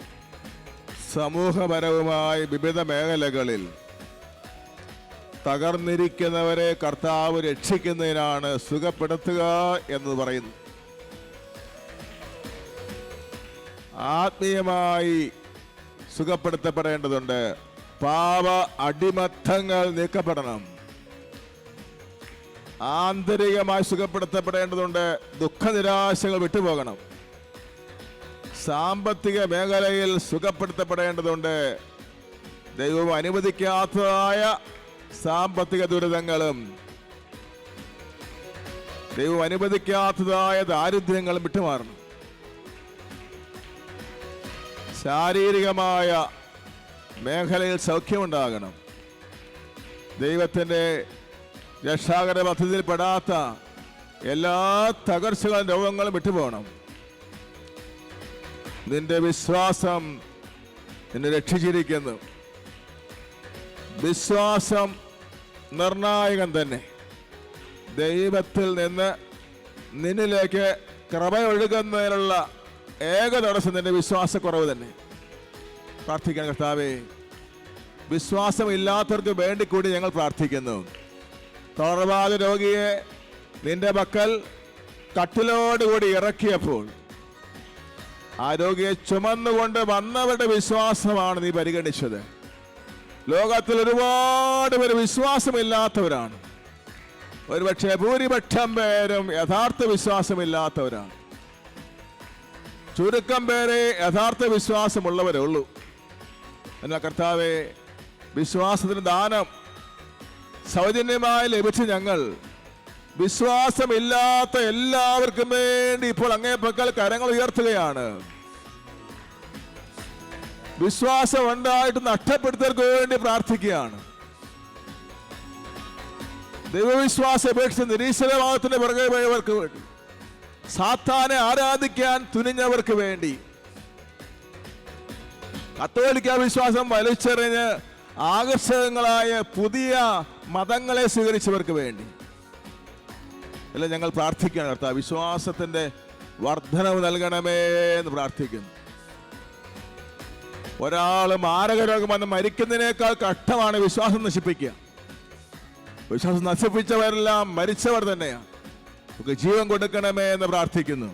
സമൂഹപരവുമായ വിവിധ മേഖലകളിൽ തകർന്നിരിക്കുന്നവരെ കർത്താവ് രക്ഷിക്കുന്നതിനാണ് സുഖപ്പെടുത്തുക എന്ന് പറയുന്നത്. ആത്മീയമായി സുഖപ്പെടുത്തപ്പെടേണ്ടതുണ്ട്. പാപ അടിമത്തങ്ങൾ നീക്കപ്പെടണം. ആന്തരികമായി സുഖപ്പെടുത്തപ്പെടേണ്ടതുണ്ട്. ദുഃഖനിരാശകൾ വിട്ടുപോകണം. സാമ്പത്തിക മേഖലയിൽ സുഖപ്പെടുത്തപ്പെടേണ്ടതുണ്ട്. ദൈവം അനുവദിക്കാത്തതായ സാമ്പത്തിക ദുരിതങ്ങളും ദൈവം അനുവദിക്കാത്തതായ ദാരിദ്ര്യങ്ങളും വിട്ടുമാറണം. ശാരീരികമായ മേഖലയിൽ സൗഖ്യമുണ്ടാകണം. ദൈവത്തിൻ്റെ രക്ഷാകര പദ്ധതിയിൽപ്പെടാത്ത എല്ലാ തകർച്ചകളും രോഗങ്ങളും വിട്ടുപോകണം. നിന്റെ വിശ്വാസം നിന്നെ രക്ഷിച്ചിരിക്കുന്നു. വിശ്വാസം നിർണായകം തന്നെ. ദൈവത്തിൽ നിന്ന് നിന്നിലേക്ക് കൃപ ഒഴുകുന്നതിനുള്ള ഏക തടസ്സം നിന്റെ വിശ്വാസക്കുറവ് തന്നെ. പ്രാർത്ഥിക്കാൻ കർത്താവേ, വിശ്വാസമില്ലാത്തവർക്ക് വേണ്ടി കൂടി ഞങ്ങൾ പ്രാർത്ഥിക്കുന്നു. തളർവാദ രോഗിയെ നിന്റെ പക്കൽ കട്ടിലോടുകൂടി ഇറക്കിയപ്പോൾ ആ രോഗിയെ ചുമന്നുകൊണ്ട് വന്നവരുടെ വിശ്വാസമാണ് നീ പരിഗണിച്ചത്. ലോകത്തിൽ ഒരുപാട് പേര് വിശ്വാസമില്ലാത്തവരാണ്. ഒരുപക്ഷെ ഭൂരിപക്ഷം പേരും യഥാർത്ഥ വിശ്വാസമില്ലാത്തവരാണ്. ചുരുക്കം പേരെ യഥാർത്ഥ വിശ്വാസമുള്ളവരേ ഉള്ളൂ. എന്നാൽ കർത്താവെ, വിശ്വാസത്തിന് ദാനം സൗജന്യമായി ലഭിച്ച ഞങ്ങൾ വിശ്വാസമില്ലാത്ത എല്ലാവർക്കും വേണ്ടി ഇപ്പോൾ അങ്ങേ പക്കൽ കരങ്ങൾ ഉയർത്തുകയാണ്. വിശ്വാസം ഉണ്ടായിട്ട് നഷ്ടപ്പെടുത്തവർക്ക് വേണ്ടി പ്രാർത്ഥിക്കുകയാണ്. ദൈവവിശ്വാസം ഉപേക്ഷിച്ച് നിരീശ്വരവാദത്തിന്റെ പുറകെ പോയവർക്ക് വേണ്ടി, സാത്താനെ ആരാധിക്കാൻ തുനിഞ്ഞവർക്ക് വേണ്ടി, കത്തോലിക്ക വിശ്വാസം വലിച്ചെറിഞ്ഞ് ആകർഷകങ്ങളായ പുതിയ മതങ്ങളെ സ്വീകരിച്ചവർക്ക് വേണ്ടി അല്ല ഞങ്ങൾ പ്രാർത്ഥിക്കുകയാണ്. കർത്താവ്, വിശ്വാസത്തിന്റെ വർധനവ് നൽകണമേ എന്ന് പ്രാർത്ഥിക്കുന്നു. ഒരാൾ മാരകരോഗം വന്ന് മരിക്കുന്നതിനേക്കാൾ കഷ്ടമാണ് വിശ്വാസം നശിപ്പിക്കുക. വിശ്വാസം നശിപ്പിച്ചവരെല്ലാം മരിച്ചവർ തന്നെയാണ്. നമുക്ക് ജീവൻ കൊടുക്കണമേ എന്ന് പ്രാർത്ഥിക്കുന്നു.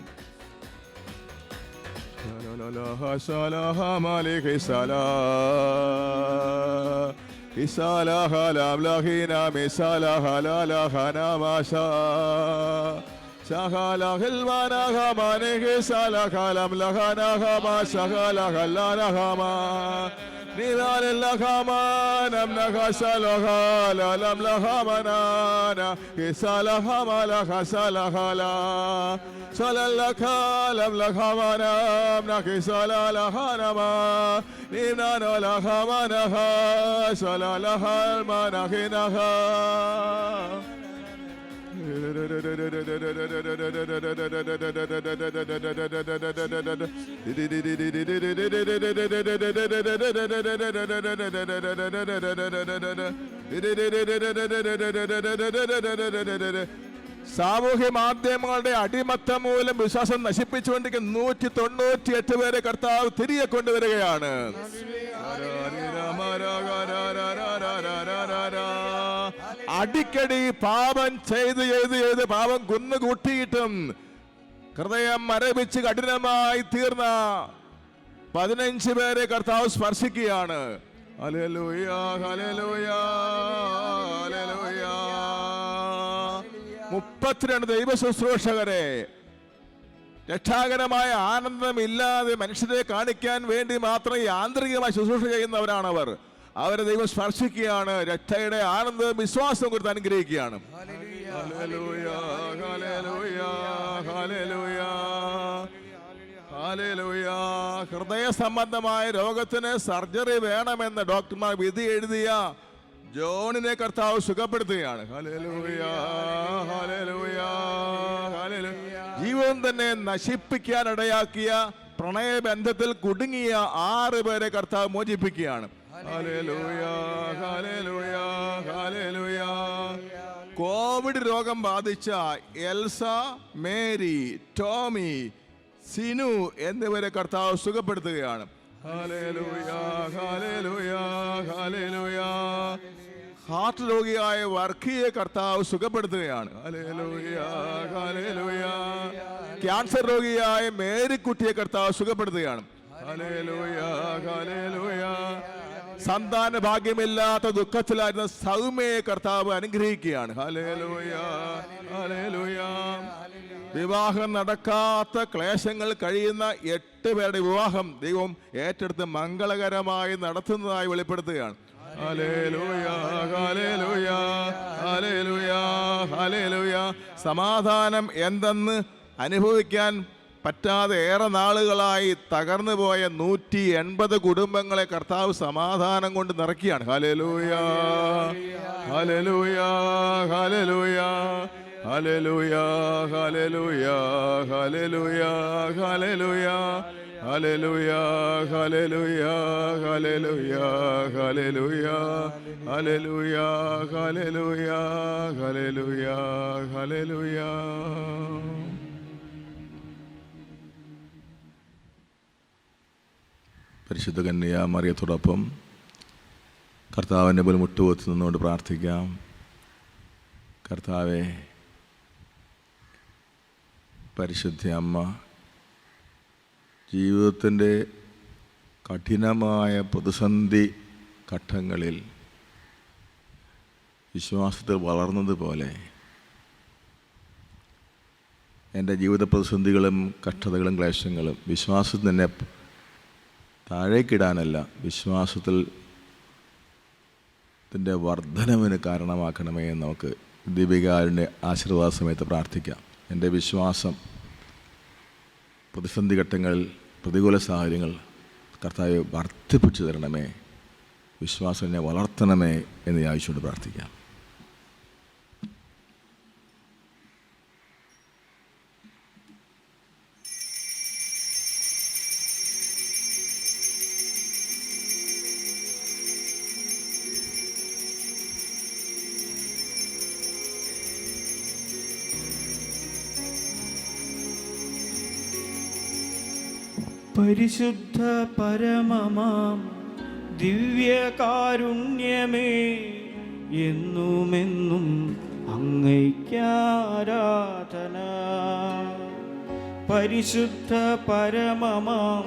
സാമൂഹ്യ മാധ്യമങ്ങളുടെ അടിമത്തം മൂലം വിശ്വാസം നശിപ്പിച്ചുകൊണ്ടിരിക്കുന്ന 198 പേരെ കർത്താവ് തിരികെ കൊണ്ടുവരികയാണ്. അടിക്കടി പാപം ചെയ്ത് പാപം കുന്നുകൂട്ടിയിട്ടും ഹൃദയം മരവിച്ച് കഠിനമായി തീർന്ന 15 പേരെ കർത്താവ് സ്പർശിക്കുകയാണ്. ഹല്ലേലൂയ, ഹല്ലേലൂയ, ഹല്ലേലൂയ. 32 ദൈവ ശുശ്രൂഷകരെ രക്ഷാകരമായ ആനന്ദമില്ലാതെ മനുഷ്യരെ കാണിക്കാൻ വേണ്ടി മാത്രം യാന്ത്രികമായി ശുശ്രൂഷ ചെയ്യുന്നവരാണവർ. അവരെ ദൈവം സ്പർശിക്കുകയാണ്. രക്ഷയുടെ ആനന്ദം വിശ്വാസം കൊടുത്ത് അനുഗ്രഹിക്കുകയാണ്. ഹല്ലേലൂയ, ഹല്ലേലൂയ, ഹല്ലേലൂയ, ഹല്ലേലൂയ. ഹൃദയ സംബന്ധമായ രോഗത്തിന് സർജറി വേണമെന്ന് ഡോക്ടർമാർ വിധി എഴുതിയ ജോണിനെ കർത്താവ് സുഖപ്പെടുത്തുകയാണ്. ഹല്ലേലൂയ, ഹല്ലേലൂയ, ഹല്ലേലൂയ. ജീവൻ തന്നെ നശിപ്പിക്കാനിടയാക്കിയ പ്രണയബന്ധത്തിൽ കുടുങ്ങിയ 6 പേരെ കർത്താവ് മോചിപ്പിക്കുകയാണ്. ഹല്ലേലൂയ, ഹല്ലേലൂയ, ഹല്ലേലൂയ. കോവിഡ് രോഗം ബാധിച്ച എൽസ, മേരി, ടോമി, സിനു എന്നിവരെ കർത്താവ് സുഖപ്പെടുത്തുകയാണ്. ഹല്ലേലൂയ, ഹല്ലേലൂയ, ഹല്ലേലൂയ. ഹാർട്ട് രോഗിയായ വർക്കിയെ കർത്താവ് സുഖപ്പെടുത്തുകയാണ്. ഹല്ലേലൂയ, ഹല്ലേലൂയ. ക്യാൻസർ രോഗിയായ മേരിക്കുട്ടിയെ കർത്താവ് സുഖപ്പെടുത്തുകയാണ്. ഹല്ലേലൂയ, ഹല്ലേലൂയ. സന്താന ഭാഗ്യമില്ലാത്ത ദുഃഖത്തിലായിരുന്ന സൗമ്യയെ കർത്താവ് അനുഗ്രഹിക്കുകയാണ്. ഹല്ലേലൂയ, ഹല്ലേലൂയ. വിവാഹം നടക്കാത്ത ക്ലേശങ്ങൾ കഴിയുന്ന 8 പേരുടെ വിവാഹം ദൈവം ഏറ്റെടുത്ത് മംഗളകരമായി നടത്തുന്നതായി വെളിപ്പെടുത്തുകയാണ്. ഹല്ലേലൂയ, ഹല്ലേലൂയ, ഹല്ലേലൂയ, ഹല്ലേലൂയ. സമാധാനം എന്തെന്ന് അനുഭവിക്കാൻ പറ്റാതെ ഏറെ നാളുകളായി തകർന്നു പോയ 180 കുടുംബങ്ങളെ കർത്താവ് സമാധാനം കൊണ്ട് നിറയ്ക്കുകയാണ്. ഹല്ലേലൂയ, ഹല്ലേലൂയ, ഹല്ലേലൂയ, ഹല്ലേലൂയ, ഹല്ലേലൂയ, ഹല്ലേലൂയ, ഹല്ലേലൂയ, ഹല്ലേലൂയ, ഹല്ലേലൂയ, ഹല്ലേലൂയ, ഹല്ലേലൂയ, ഹല്ലേലൂയ, ഹല്ലേലൂയ, ഹല്ലേലൂയ, ഹല്ലേലൂയ. പരിശുദ്ധ കന്യക മറിയത്തോടൊപ്പം കർത്താവിൻ്റെ മുമ്പിൽ മുട്ടുകുത്തി നിന്നുകൊണ്ട് പ്രാർത്ഥിക്കാം. കർത്താവേ, പരിശുദ്ധ അമ്മ ജീവിതത്തിൻ്റെ കഠിനമായ പ്രതിസന്ധി ഘട്ടങ്ങളിൽ വിശ്വാസത്തിൽ വളർന്നതുപോലെ എൻ്റെ ജീവിത പ്രതിസന്ധികളും കഷ്ടതകളും ക്ലേശങ്ങളും വിശ്വാസത്തിൽ തന്നെ താഴേക്കിടാനല്ല, വിശ്വാസത്തിൽ ത്തിൻ്റെ വർധനവിന് കാരണമാക്കണമേ എന്ന് നമുക്ക് ദീപികാരുടെ ആശീർവാദ സമയത്ത് പ്രാർത്ഥിക്കാം. എൻ്റെ വിശ്വാസം പ്രതിസന്ധി ഘട്ടങ്ങളിൽ, പ്രതികൂല സാഹചര്യങ്ങൾ കർത്താവെ വർദ്ധിപ്പിച്ചു തരണമേ, വിശ്വാസം എന്നെ വളർത്തണമേ എന്ന് യാചിച്ചുകൊണ്ട് പ്രാർത്ഥിക്കാം. പരിശുദ്ധ പരമമാം ദിവ്യകാരുണ്യമേ, എന്നുമെന്നും അങ്ങയ്ക്കാരാധന. പരിശുദ്ധ പരമമാം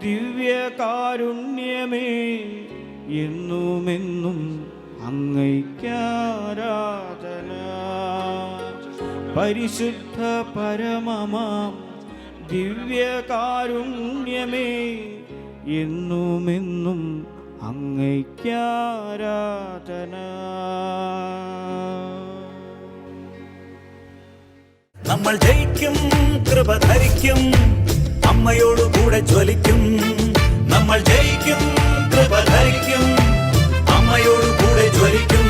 ദിവ്യകാരുണ്യമേ, എന്നുമെന്നും അങ്ങയ്ക്കാരാധന. പരിശുദ്ധ പരമമാം ദിവ്യകാരുണ്യമേ, എന്നുമെന്നും അങ്ങയ്ക്കാരാധന. നമ്മൾ ജയിക്കും, കൃപ ധരിക്കും, അമ്മയോടു കൂടെ ജ്വലിക്കും. നമ്മൾ ജയിക്കും, കൃപ ധരിക്കും, അമ്മയോടു കൂടെ ജ്വലിക്കും.